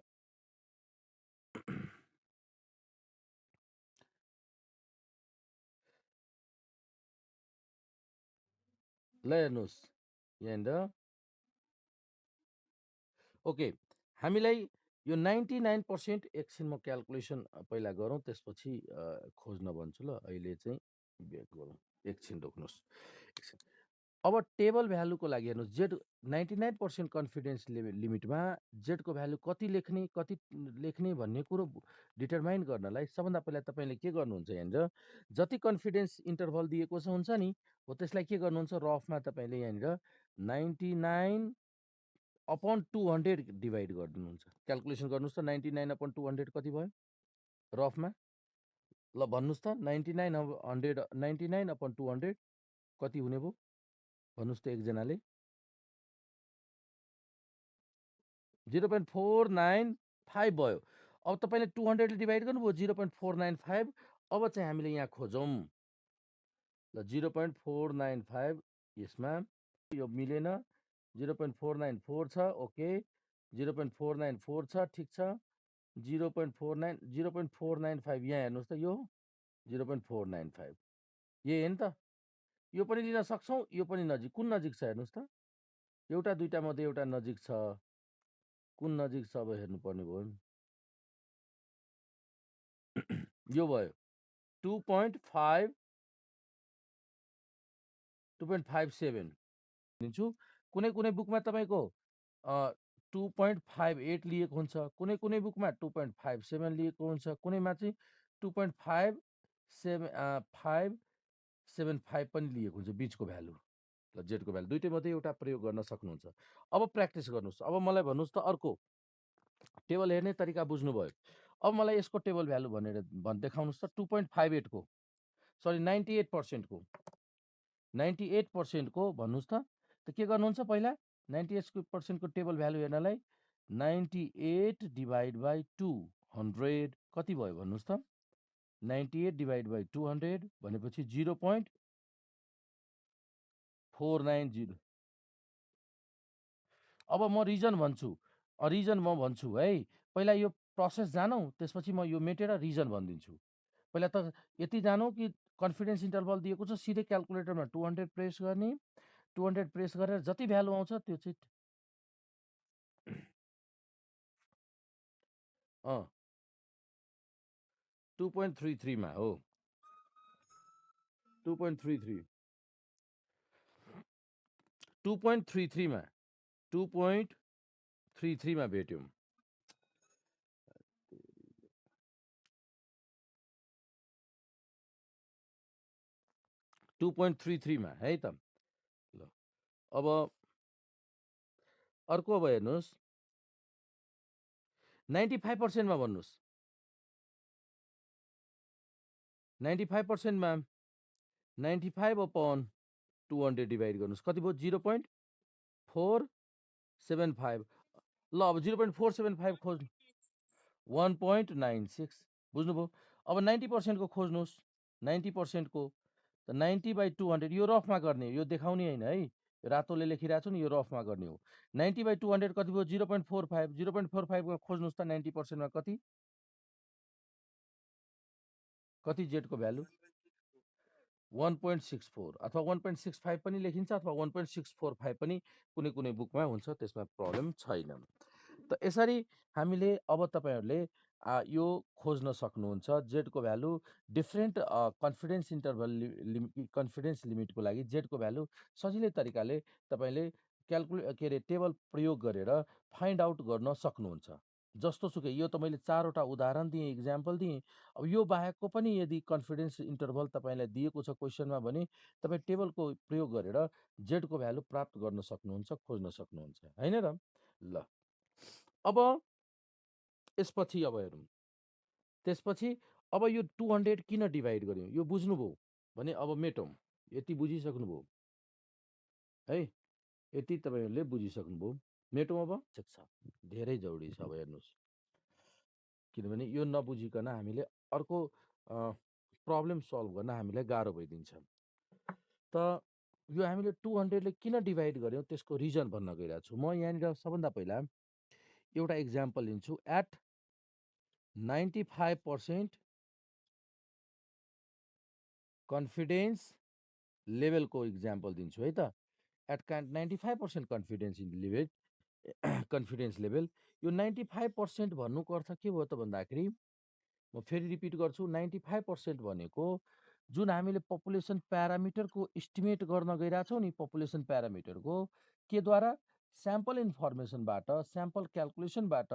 ल हेर्नुहोस् यहाँनिर। ओके, हामीलाई यो 99% एकछिन म क्याल्कुलेसन पहिला गरौँ, त्यसपछि खोज्न भन्छु। ल अहिले चाहिँ ब्याक गरौँ, एकछिन रोक्नुहोस् एकछिन। अब टेबल भ्यालुको लागि हेर्नुहोस्, जेड 99% कन्फिडेन्स लिमिटमा जेडको भ्यालु कति लेख्ने भन्ने कुरो डिटरमाइन गर्नलाई सबभन्दा पहिला तपाईँले के गर्नुहुन्छ, यहाँनिर जति कन्फिडेन्स इन्टरभल दिएको हुन्छ नि हो त्यसलाई के गर्नुहुन्छ, रफमा तपाईँले यहाँनिर 99/200 डिभाइड गरिदिनुहुन्छ। क्याल्कुलेसन गर्नुहोस् त 99/200 कति भयो रफमा। ल भन्नुहोस् त 99/200 कति हुने भयो भन्नुहोस् त एकजनाले। 0.495 भयो। अब तपाईँले 200ले डिभाइड गर्नुभयो 0.495। अब चाहिँ हामीले यहाँ खोजौँ। ल 0.495 यसमा यो मिलेन, 0.494 छ। ओके, 0.494 छ, ठिक छ। 0.495 यहाँ हेर्नुहोस् त, यो 0.495 यही हो नि त। यो पनि लिन सक्छौँ, यो पनि नजिक। कुन नजिक छ हेर्नुहोस् त, एउटा दुईटा मध्ये एउटा नजिक छ। कुन नजिक छ अब हेर्नुपर्ने भयो। यो भयो 2.57 दिन्छु। कुनै कुनै बुकमा तपाईँको 2.58 लिएको हुन्छ, कुनै कुनै बुकमा 2.57 लिएको हुन्छ, कुनैमा चाहिँ 2.575 पनि लिएको हुन्छ बिचको भ्यालु। ल जेडको भ्यालु दुइटै मध्ये एउटा प्रयोग गर्न सक्नुहुन्छ। अब प्र्याक्टिस गर्नुहोस्। अब मलाई भन्नुहोस् त अर्को टेबल हेर्ने तरिका बुझ्नुभयो। अब मलाई यसको टेबल भ्यालु भनेर देखाउनुहोस् त 2.58 को, सरी 98% को, 98% को भन्नुहोस् त के गर्नुहुन्छ पहिला 98% को टेबल भ्यालु हेर्नलाई 98 डिभाइड बाई 200 कति भयो भन्नुहोस् त। 98 डिभाइड बाई 200 भनेपछि 0.490। अब म रिजन भन्छु, रिजन म भन्छु है। पहिला यो प्रोसेस जानौँ, त्यसपछि म यो मेटेर रिजन भनिदिन्छु। पहिला त यति जानौँ कि कन्फिडेन्स इन्टरभल दिएको छ, सिधै क्याल्कुलेटरमा 200 प्रेस गर्ने, 200 प्रेस गरेर जति भ्यालु आउँछ त्यो चाहिँ 2.33 मा हो। 2.33 2.33 मा 2.33 मा भेट्यौँ। 2.33 मा है त। ल अब अर्को अब हेर्नुहोस् 95% मा भन्नुहोस्। 95% मा 95/200 डिभाइड गर्नुहोस्, कति भयो 0.475। ल अब 0.475 खोज्नु 1.96 बुझ्नुभयो? अब 90% को खोज्नुहोस् 90% को त 90/200 यो रफमा गर्ने यो देखाउने होइन है रातोले लेखिरहेको छु नि यो रफमा गर्ने हो 90/200 कति भयो 0.45 0.45 खोज्नुहोस् त 90% मा कति जेडको भ्यालु 1.64 अथवा 1.65 पनि लेखिन्छ अथवा 1.645 पनि कुनै कुनै बुकमा हुन्छ त्यसमा प्रब्लम छैन त यसरी हामीले अब तपाईँहरूले यो खोज्न सक्नुहुन्छ जेडको value different confidence interval confidence लिमिटको लागि जेडको भ्यालु सजिलै तरिकाले तपाईँले के अरे टेबल प्रयोग गरेर फाइन्ड आउट गर्न सक्नुहुन्छ जस्तो सुकै यो त मैले 4वटा उदाहरण दिएँ इक्जाम्पल दिएँ अब यो बाहेकको पनि यदि कन्फिडेन्स इन्टरभल तपाईँलाई दिएको छ क्वेसनमा भने तपाईँ टेबलको प्रयोग गरेर जेडको भ्यालु प्राप्त गर्न सक्नुहुन्छ खोज्न सक्नुहुन्छ होइन र ल अब यसपछि अब हेरौँ त्यसपछि अब यो 200 किन डिभाइड गर्यौँ यो बुझ्नुभयो भने अब मेटौँ यति बुझिसक्नुभयो है यति तपाईँहरूले बुझिसक्नुभयो मेटौँ अब छ धेरै जरुरी छ अब हेर्नुहोस् किनभने यो नबुझिकन हामीले अर्को प्रब्लम सल्भ गर्न हामीलाई गाह्रो भइदिन्छ त यो हामीले 200ले किन डिभाइड गर्यौँ त्यसको रिजन भन्न गइरहेको छु म यहाँनिर सबभन्दा पहिला एउटा इक्जाम्पल लिन्छु एट 95% कन्फिडेन्स लेभलको इक्जाम्पल दिन्छु है त at 95% confidence in level confidence level यो 95% भन्नुको अर्थ के भयो त भन्दाखेरि म फेरि रिपिट गर्छु 95% भनेको जुन हामीले पपुलेसन प्यारामिटरको इस्टिमेट गर्न गइरहेछौँ नि पपुलेसन प्यारामिटरको केद्वारा स्याम्पल इन्फर्मेसनबाट स्याम्पल क्यालकुलेसनबाट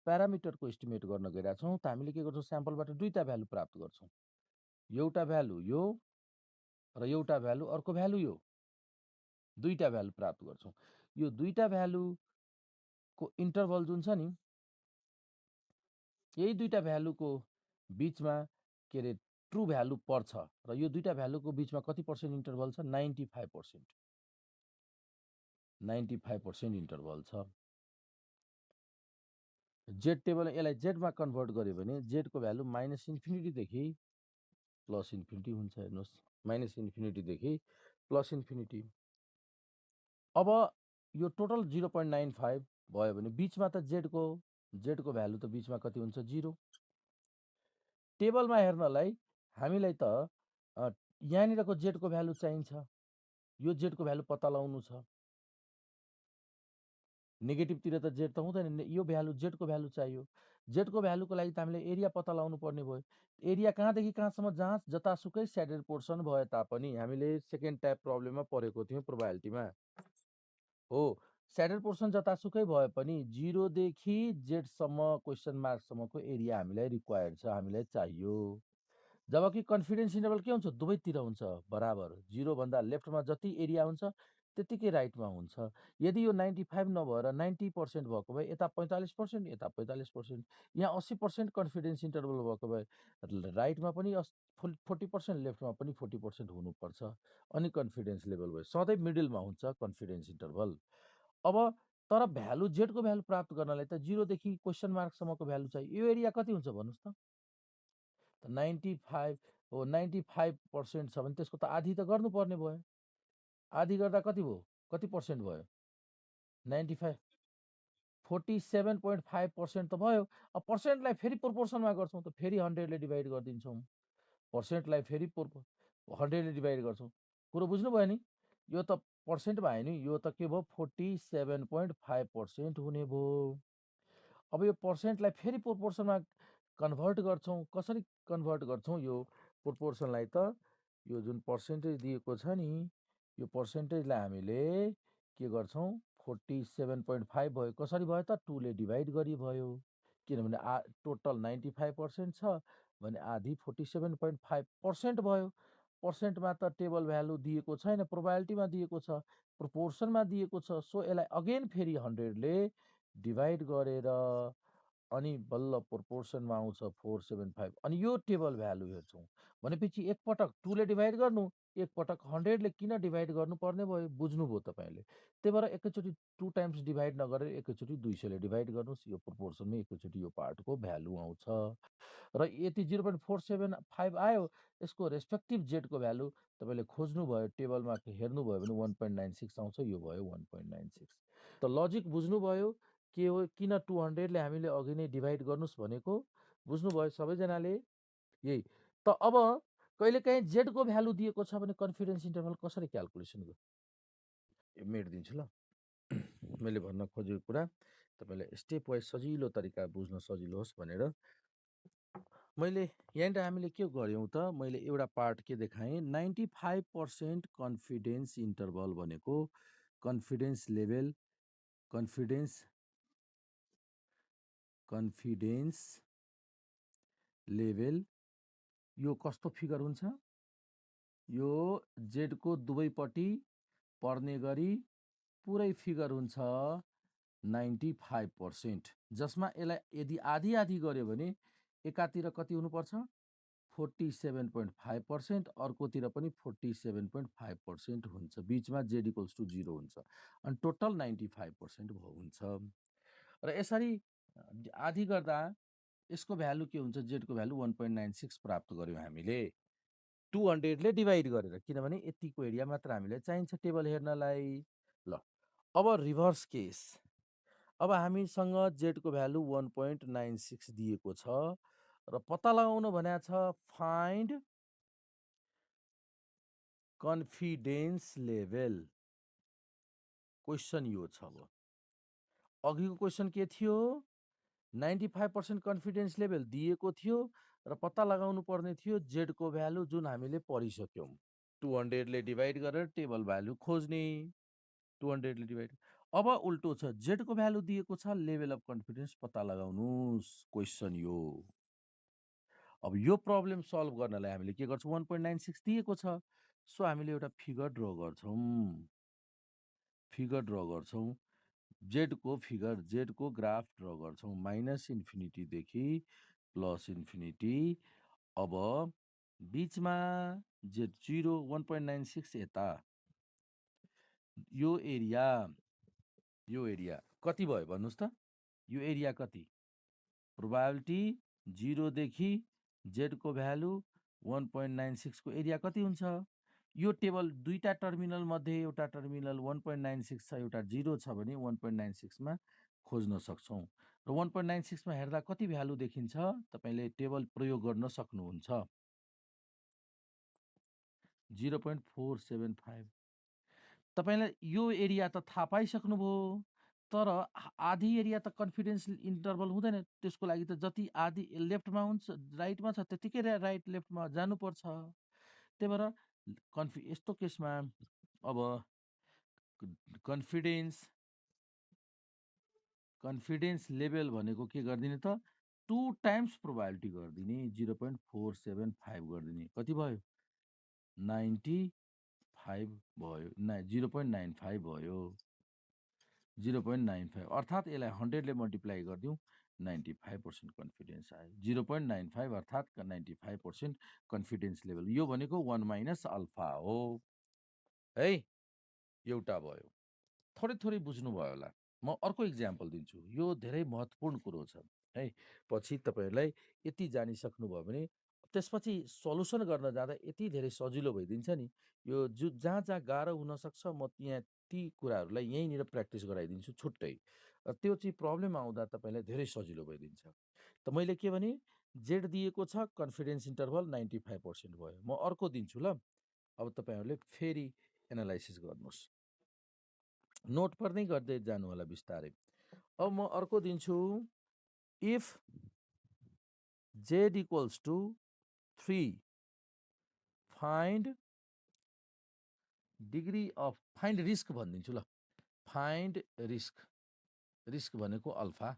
प्यारामिटरको इस्टिमेट गर्न गइरहेछौँ त हामीले के गर्छौँ स्याम्पलबाट दुईवटा भ्यालु प्राप्त गर्छौँ एउटा भ्यालु यो र एउटा भ्यालु अर्को भ्यालु यो दुईवटा भ्यालु प्राप्त गर्छौँ यो दुईवटा भ्यालुको इन्टरभल जुन छ नि यही दुईवटा भ्यालुको बिचमा के अरे ट्रु भ्यालु पर्छ र यो दुईवटा भ्यालुको बिचमा कति पर्सेन्ट इन्टरभल छ 95% 95% इन्टरभल छ जेड टेबल यसलाई जेडमा कन्भर्ट गर्यो भने जेडको भ्यालु -इन्फिनिटीदेखि प्लस इन्फिनिटी हुन्छ हेर्नुहोस् -इन्फिनिटीदेखि प्लस इन्फिनिटी अब यो टोटल 0.95 भयो भने बिचमा त जेडको भ्यालु त बिचमा कति हुन्छ 0 टेबलमा हेर्नलाई हामीलाई त यहाँनिरको जेडको भ्यालु चाहिन्छ यो जेडको भ्यालु पत्ता लगाउनु छ नेगेटिभतिर त जेड त हुँदैन यो भ्यालु जेडको भ्यालु चाहियो जेडको भ्यालुको लागि त हामीले एरिया पत्ता लगाउनु पर्ने भयो एरिया कहाँदेखि कहाँसम्म जहाँ जतासुकै स्याडेड पोर्सन भए तापनि हामीले सेकेन्ड टाइप प्रब्लममा परेको थियौँ प्रोबाबिलिटीमा हो स्याडेड पोर्सन जतासुकै भए पनि 0 देखि जेडसम्म क्वेसन मार्कसम्मको एरिया हामीलाई रिक्वायर्ड छ हामीलाई चाहियो जबकि कन्फिडेन्स इन्टरभल के हुन्छ दुवैतिर हुन्छ बराबर 0 भन्दा लेफ्टमा जति एरिया हुन्छ त्यतिकै राइटमा हुन्छ यदि यो 95 नभएर 90% भएको भए यता 45% यता 45% यहाँ 80% कन्फिडेन्स इन्टरभल भएको भए राइटमा पनि 40% लेफ्टमा पनि 40% हुनुपर्छ अनि कन्फिडेन्स लेभल भयो सधैँ मिडलमा हुन्छ कन्फिडेन्स इन्टरभल अब तर भ्यालु जेडको भ्यालु प्राप्त गर्नलाई त 0 देखि क्वेसन मार्कसम्मको भ्यालु चाहियो यो एरिया कति हुन्छ भन्नुहोस् त 95 हो 95% छ भने त्यसको त आधी त गर्नुपर्ने भयो आधी गर्दा कति भयो कति पर्सेन्ट भयो 95 47.5% त भयो अब पर्सेन्टलाई फेरि प्रोपोर्सनमा गर्छौँ त फेरि 100ले डिभाइड गरिदिन्छौँ पर्सेन्टलाई फेरि 100ले डिभाइड गर्छौँ कुरो बुझ्नुभयो नि यो त पर्सेन्टमा आयो नि यो त के भयो 47.5% हुने भयो अब यो पर्सेन्टलाई फेरि प्रोपोर्सनमा कन्भर्ट गर्छौँ कसरी कन्भर्ट गर्छौँ यो प्रोपोर्सनलाई त यो जुन पर्सेन्टेज दिएको छ नि यो पर्सेन्टेजलाई हामीले के गर्छौँ 47.5 भयो कसरी भयो त 2ले डिभाइड गरी भयो किनभने टोटल 95% छ भने आधी 47.5% भयो पर्सेन्टमा त टेबल भ्यालु दिएको छैन प्रोबाबिलिटीमा दिएको छ प्रोपोर्सनमा दिएको छ सो यसलाई अगेन फेरि 100ले डिभाइड गरेर अनि बल्ल प्रोपोर्सनमा आउँछ 475 अनि यो टेबल भ्यालु हेर्छौँ भनेपछि एकपटक 2 ले डिभाइड गर्नु, एकपटक 100 ले किन डिभाइड गर्नुपर्ने भयो बुझ्नुभयो तपाईँले। त्यही भएर एकैचोटि 2 टाइम्स डिभाइड नगरेर एकैचोटि 200 ले डिभाइड गर्नुहोस्, यो प्रोपोर्सनमै एकैचोटि यो पार्टको भ्यालु आउँछ र यति 0.475 आयो। यसको रेस्पेक्टिभ जेडको भ्यालु तपाईँले खोज्नुभयो, टेबलमा हेर्नुभयो भने 1.96 आउँछ, यो भयो 1.96। त लजिक बुझ्नुभयो के हो, किन 200 ले हामीले अघि नै डिभाइड गर्नुहोस् भनेको बुझ्नुभयो सबैजनाले। यही त अब कहिलेकाहीँ जेडको भ्यालु दिएको छ भने कन्फिडेन्स इन्टरभल कसरी क्याल्कुलेसन गर्नु, मेटिदिन्छु ल। मैले भन्न खोजेको कुरा तपाईँलाई स्टेप वाइज सजिलो तरिका बुझ्न सजिलो होस् भनेर मैले यहाँनिर हामीले के गऱ्यौँ त, मैले एउटा पार्ट के देखाएँ, 95% कन्फिडेन्स इन्टरभल भनेको कन्फिडेन्स लेभल, कन्फिडेन्स लेभल यो कस्तो फिगर हुन्छ, यो जेडको दुवैपट्टि पर्ने गरी पुरै फिगर हुन्छ 95%, जसमा यसलाई यदि आधी आधी गऱ्यो भने एकातिर कति हुनुपर्छ 47.5%, अर्कोतिर पनि 47.5% हुन्छ, बिचमा जेड इक्वल्स टु 0 हुन्छ अनि टोटल 95% हुन्छ। र यसरी आधी गर्दा यसको भ्यालु के हुन्छ, जेडको भ्यालु 1.96 प्राप्त गर्यौँ हामीले 200 ले डिभाइड गरेर, किनभने यतिको एरिया मात्र हामीलाई चाहिन्छ टेबल हेर्नलाई। ल अब रिभर्स केस, अब हामीसँग जेडको भ्यालु 1.96 दिएको छ र पत्ता लगाउनु भनेको छ फाइन्ड कन्फिडेन्स लेभल। क्वेसन यो छ, अब अघिको क्वेसन के थियो, 95% कन्फिडेन्स लेभल दिएको थियो र पत्ता लगाउनु पर्ने थियो जेडको भ्यालु जुन हामीले पढिसक्यौँ। 200 ले डिभाइड गरेर टेबल भ्यालु खोज्ने, 200 ले डिभाइड। अब उल्टो छ, जेडको भ्यालु दिएको छ, लेभल अफ कन्फिडेन्स पत्ता लगाउनुहोस्, क्वेसन यो। अब यो प्रब्लम सल्भ गर्नलाई हामीले के गर्छौँ, 1.96 दिएको छ, सो हामीले एउटा फिगर ड्र गर्छौँ, जेडको फिगर, जेडको ग्राफ ड्र गर्छौँ, -इन्फिनिटी देखि +इन्फिनिटी। अब बिचमा जेड 0, 1.96 यता, यो एरिया कति भयो भन्नुहोस् त, यो एरिया कति, प्रोबाबिलिटी 0 देखि जेडको भ्यालु 1.96 को एरिया कति हुन्छ। यो टेबल दुईटा टर्मिनल मध्ये एउटा टर्मिनल 1.96 छ, एउटा 0 छ भने 1.96 मा खोज्न सक्छौँ र 1.96 मा हेर्दा कति भ्यालु देखिन्छ, तपाईले टेबल प्रयोग गर्न सक्नुहुन्छ, 0.475। तपाईलाई यो एरिया त थाहा पाइसक्नुभयो, तर आधी एरिया त कन्फिडेन्स इन्टरभल हुँदैन, त्यसको लागि त जति आधी लेफ्टमा हुन्छ राइटमा छ त्यतिकै राइट लेफ्टमा जानुपर्छ। त्यही भएर यस्तो केसमा अब कन्फिडेन्स लेभल भनेको के गरिदिने त, 2 टाइम्स प्रोबाबिलिटी गरिदिने, 0.475 गरिदिने, कति भयो 95 भयो, 0.95 भयो, 0.95, अर्थात् यसलाई 100 ले मल्टिप्लाई गरिदिउँ 95% कन्फिडेन्स आयो, 0.95 अर्थात् 95% कन्फिडेन्स लेभल। यो भनेको 1 माइनस अल्फा हो है, एउटा भयो, थोरै बुझ्नुभयो होला। म अर्को इक्जाम्पल दिन्छु, यो धेरै महत्त्वपूर्ण कुरो छ है, पछि तपाईहरुलाई यति जानिसक्नुभयो भने त्यसपछि सल्युसन गर्न जाँदा यति धेरै सजिलो भइदिन्छ नि। यो जहाँ जहाँ गाह्रो हुनसक्छ म यहाँ ती कुराहरूलाई यहीँनिर प्र्याक्टिस गराइदिन्छु छुट्टै, र त्यो चाहिँ प्रब्लम आउँदा तपाईँलाई धेरै सजिलो भइदिन्छ। त मैले के भने, जेड दिएको छ, कन्फिडेन्स इन्टरभल 95% भयो। म अर्को दिन्छु ल, अब तपाईँहरूले फेरि एनालाइसिस गर्नुहोस्, नोट पर्दै गर्दै जानु होला बिस्तारै। अब म अर्को दिन्छु, if z equals to 3 find degree of, find risk भनिदिन्छु ल, फाइन्ड रिस्क भनेको अल्फा,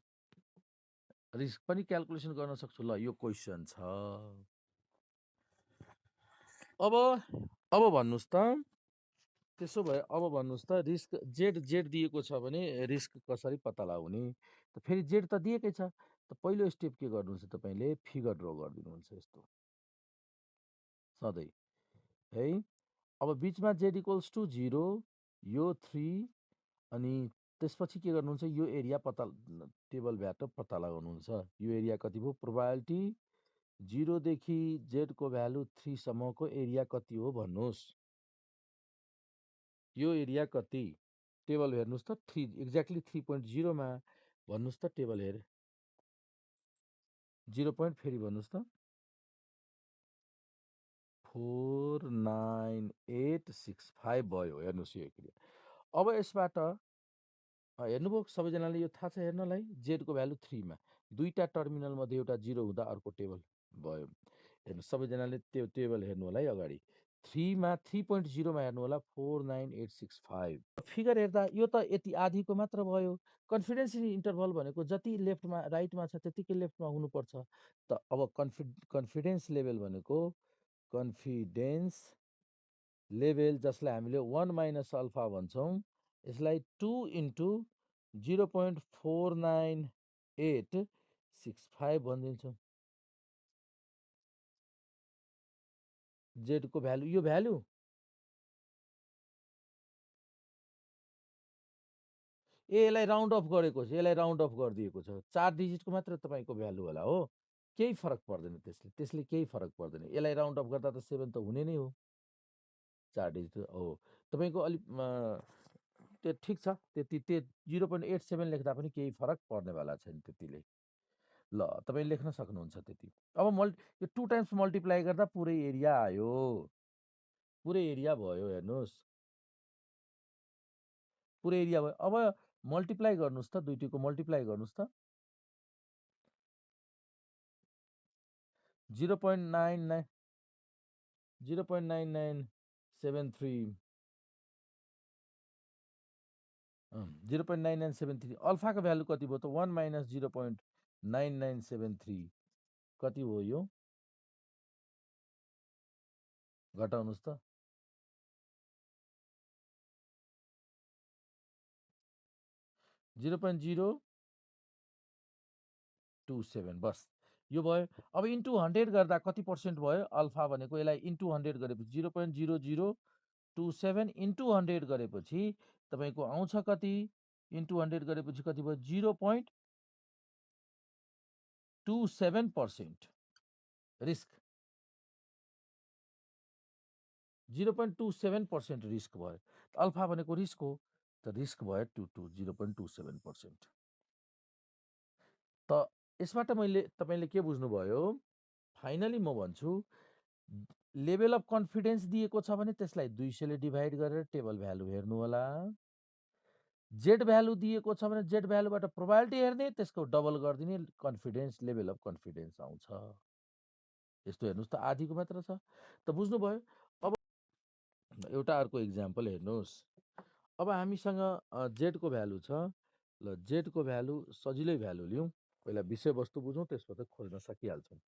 रिस्क पनि क्याल्कुलेसन गर्न सक्छु ल, यो क्वेसन छ। अब भन्नुहोस् त, त्यसो भए अब भन्नुहोस् त, रिस्क जेड दिएको छ भने रिस्क कसरी पत्ता लगाउने, त फेरि जेड त दिएकै छ, त पहिलो स्टेप के गर्नुहुन्छ तपाईँले फिगर ड्र गरिदिनुहुन्छ यस्तो सधैँ है। अब बिचमा z इक्वल्स टु 0 यो 3 अनि त्यसपछि के गर्नुहुन्छ यो एरिया टेबलबाट पत्ता लगाउनुहुन्छ। यो एरिया कति भयो प्रोबाबिलिटी 0 देखि z को भ्यालु 3 सम्मको एरिया कति हो भन्नुहोस्। यो एरिया कति टेबल हेर्नुहोस् त 3 एक्ज्याक्टली 3.0 मा भन्नुहोस् त टेबल हेर 0 पोइन्ट फेरि भन्नुहोस् त 49865 भयो। हेर्नुहोस् यो एरिया। अब यसबाट हेर्नुभयो सबैजनाले यो थाहा छ हेर्नलाई जेडको भ्यालु 3 मा दुईटा टर्मिनल मध्ये एउटा 0 हुँदा अर्को टेबल भयो। हेर्नु सबैजनाले त्यो टेबल हेर्नु होला है अगाडि 3 मा 3.0 मा हेर्नु होला 49865। फिगर हेर्दा यो त यति आधीको मात्र भयो। कन्फिडेन्स इन्टरभल भनेको जति लेफ्टमा राइटमा छ त्यतिकै लेफ्टमा हुनुपर्छ। त अब कन्फिडेन्स लेभल भनेको कन्फिडेन्स लेभल जसलाई हामीले 1 माइनस अल्फा भन्छौँ यसलाई 2 इन्टु 0.49865 भनिदिन्छौँ। जेडको भ्यालु यो भ्यालु यसलाई राउन्ड अफ गरेको छ, यसलाई राउन्ड अफ गरिदिएको छ। 4 डिजिटको मात्र तपाईँको भ्यालु होला हो, केही फरक पर्दैन त्यसले केही फरक पर्दैन। यसलाई राउन्ड अफ गर्दा त 7 त हुने नै हो 4 डिजिट हो। तपाईँको अलिक त्यो ठिक छ त्यति 0.87 लेख्दा पनि केही फरक पर्नेवाला छैन त्यतिले। ल तपाईँ लेख्न सक्नुहुन्छ त्यति। अब यो 2 टाइम्स मल्टिप्लाई गर्दा पुरै एरिया आयो, पुरै एरिया भयो हेर्नुहोस् पुरै एरिया भयो। अब मल्टिप्लाई गर्नुहोस् त दुईटैको मल्टिप्लाई गर्नुहोस् त 0.99 0.9973 0.9973 अल्फाको भ्यालु कति भयो त 1 माइनस 0.9973 कति हो यो घटाउनुहोस् त 0.027 बस यो भयो। अब इन्टु 100 गर्दा कति पर्सेन्ट भयो अल्फा भनेको यसलाई इन्टु 100 गरेपछि 0.0027 इन्टु 100 गरेपछि तपाईँको आउँछ कति इन्टु 100 गरेपछि कति भयो 0.27% रिस्क 0.27% रिस्क भयो। अल्फा भनेको रिस्क हो त रिस्क भयो 0.27%। त यसबाट मैले तपाईँले के बुझ्नुभयो फाइनली म भन्छु लेभल अफ कन्फिडेन्स दिएको छ भने त्यसलाई 200 ले डिभाइड गरेर टेबल भ्यालु हेर्नु होला। जेड भ्यालु दिएको छ भने जेड भ्यालुबाट प्रोबाबिलिटी हेर्ने त्यसको डबल गरिदिने कन्फिडेन्स लेभल अफ कन्फिडेन्स आउँछ। यस्तो हेर्नुहोस् त आधीको मात्र छ त बुझ्नुभयो। अब एउटा अर्को इक्जाम्पल हेर्नुहोस्। अब हामीसँग जेडको भ्यालु छ ल जेडको भ्यालु सजिलै भ्यालु लिउँ पहिला विषयवस्तु बुझौँ त्यसपछि खोज्न सकिहाल्छौँ।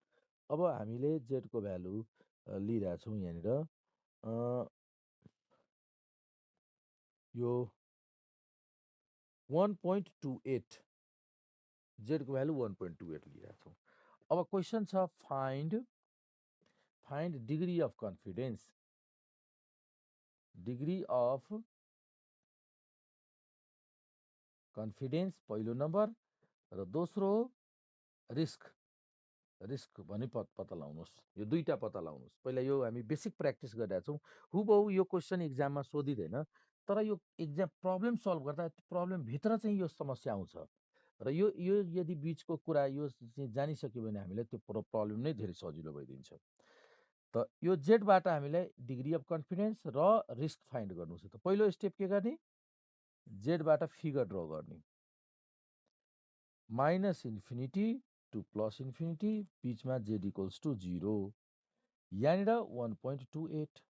अब हामीले जेडको भ्यालु लिइरहेछौँ यहाँनिर यो 1.28 जेडको भ्यालु 1.28 लिइरहेछौँ। अब क्वेसन छ फाइन्ड डिग्री अफ कन्फिडेन्स पहिलो नम्बर र दोस्रो रिस्क भने पत्ता लगाउनुहोस्। यो दुईटा पत्ता लगाउनुहोस्। पहिला यो हामी बेसिक प्र्याक्टिस गरिरहेछौँ। हुबहु यो क्वेसन इक्जाममा सोधिँदैन तर यो इक्जाम प्रब्लम सल्भ गर्दा प्रब्लमभित्र चाहिँ यो समस्या आउँछ र यो यदि बिचको कुरा यो जानिसक्यो भने हामीलाई त्यो प्रब्लम नै धेरै सजिलो भइदिन्छ। त यो जेडबाट हामीलाई डिग्री अफ कन्फिडेन्स र रिस्क फाइन्ड गर्नु छ। त पहिलो स्टेप के गर्ने जेडबाट फिगर ड्र गर्ने minus infinity to plus infinity बिचमा जेड इक्वल्स टु 0 यहाँनिर 1.28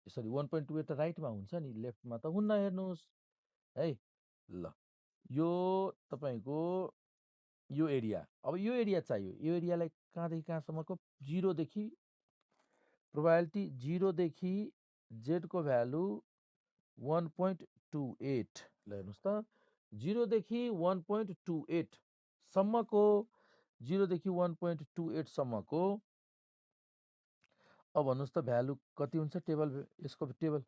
यसरी 1.28 त राइटमा हुन्छ नि लेफ्टमा त हुन्न हेर्नुहोस् है। ल यो तपाईँको यो एरिया अब यो एरिया चाहियो। यो एरियालाई कहाँदेखि कहाँसम्मको 0 देखि प्रोबाबिलिटी 0 देखि जेडको भ्यालु 1.28 ल हेर्नुहोस् त 0 देखि 1.28 सम्मको 0 देखि 1.28 सम्मको अब भन्नुहोस् त भ्यालु कति हुन्छ टेबल यसको टेबल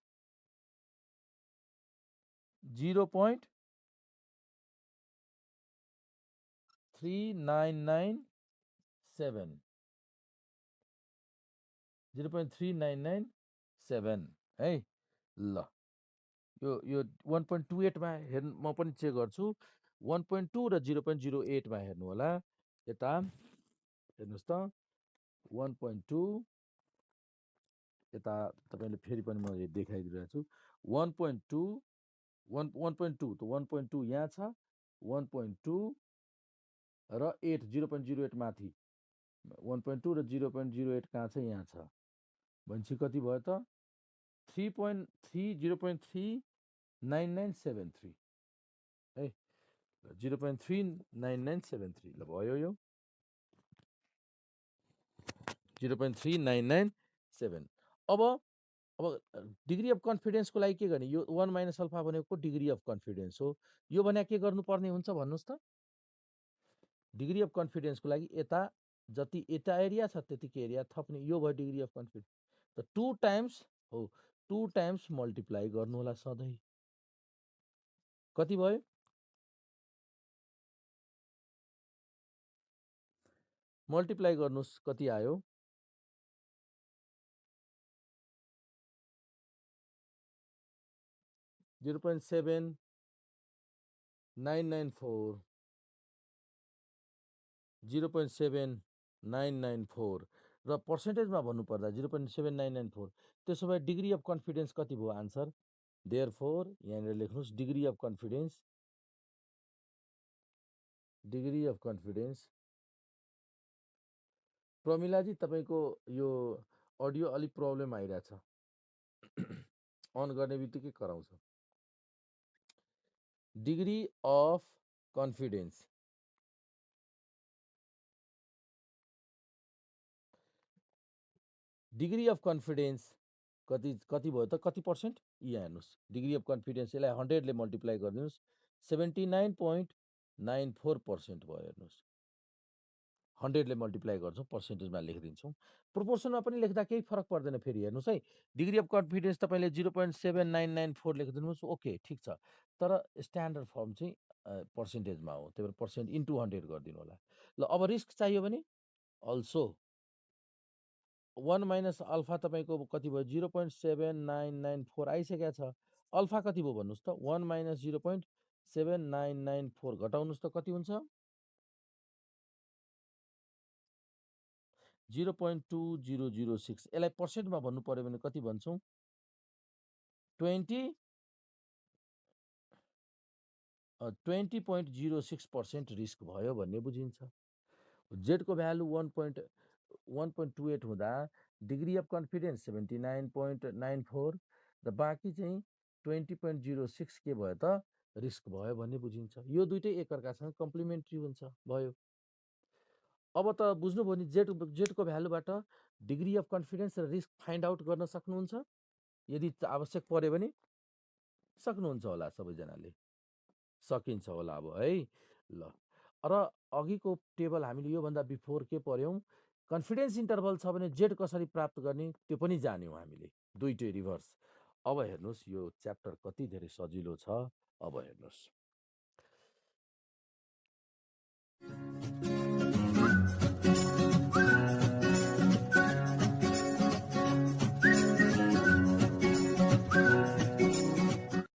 0.3997 0.3997 है ल यो 1.28 मा हेर्नु म पनि चेक गर्छु 1.2 र 0.08 मा हेर्नु होला यता हेर्नुहोस् त 1.2 यता तपाईँले फेरि पनि म देखाइदिइरहेको छु 1.2 1.2 त 1.2 यहाँ छ 1.2 र 8 0.08 माथि 1.2 र 0.08 कहाँ छ यहाँ छ भनेपछि कति भयो त 3.3 0.39973 है 0.39973 ल भयो यो 0.3997 अब डिग्री अफ कन्फिडेन्सको लागि के गर्ने यो 1 माइनस अल्फा भनेको डिग्री अफ कन्फिडेन्स हो यो भने के गर्नुपर्ने हुन्छ भन्नुहोस् त डिग्री अफ कन्फिडेन्सको लागि यता जति यता एरिया छ त्यतिकै एरिया थप्ने यो भयो डिग्री अफ कन्फिडेन्स त 2 टाइम्स हो 2 टाइम्स मल्टिप्लाई गर्नु होला सधैँ कति भयो मल्टिप्लाई गर्नुस् कति आयो 0.7994 0.7994 र पर्सेन्टेजमा भन्नुपर्दा 0.7994 त्यसो भए डिग्री अफ कन्फिडेन्स कति भयो आन्सर देयरफोर यहाँनिर लेख्नुहोस् डिग्री अफ कन्फिडेन्स प्रमिलाजी तपाईँको यो अडियो अलिक प्रब्लम आइरहेछ अन गर्ने बित्तिकै कराउँछ degree of confidence degree of confidence कति भयो त कति पर्सेन्ट यहाँ हेर्नुहोस् डिग्री अफ कन्फिडेन्स यसलाई 100 ले मल्टिप्लाई गरिदिनुहोस् 79.94% भयो हेर्नुहोस् 100 ले मल्टिप्लाई गर्छौँ पर्सेन्टेजमा लेखिदिन्छौँ प्रोपोर्सनमा पनि लेख्दा केही फरक पर्दैन फेरि हेर्नुहोस् है डिग्री अफ कन्फिडेन्स तपाईँले 0.7994 लेखिदिनुहोस् ओके ठिक छ तर स्ट्यान्डर्ड फर्म चाहिँ पर्सेन्टेजमा हो त्यही भएर पर्सेन्ट इन्टु 100 गरिदिनु होला ल अब रिस्क चाहियो भने अल्सो 1 माइनस अल्फा तपाईँको कति भयो 0.7994 आइसकेको छ अल्फा कति भयो भन्नुहोस् त 1 माइनस 0.7994 घटाउनुहोस् त कति हुन्छ 0.2006 यसलाई पर्सेन्टमा भन्नु पर्यो भने कति भन्छौँ 20.06% रिस्क भयो भन्ने बुझिन्छ जेडको भ्यालु 1.28 हुँदा डिग्री अफ कन्फिडेन्स 79.94 र बाँकी चाहिँ 20.06 के भयो त रिस्क भयो भन्ने बुझिन्छ यो दुइटै एकअर्कासँग कम्प्लिमेन्ट्री हुन्छ भयो अब त बुझ्नुभयो नि जेडको भ्यालुबाट डिग्री अफ कन्फिडेन्स र रिस्क फाइन्ड आउट गर्न सक्नुहुन्छ यदि आवश्यक पर्यो भने सक्नुहुन्छ होला सबैजनाले सकिन्छ होला अब है ल र अघिको टेबल हामीले योभन्दा बिफोर के पढ्यौँ कन्फिडेन्स इन्टरभल छ भने जेड कसरी प्राप्त गर्ने त्यो पनि जान्यौँ हामीले दुइटै रिभर्स अब हेर्नुहोस् यो च्याप्टर कति धेरै सजिलो छ अब हेर्नुहोस्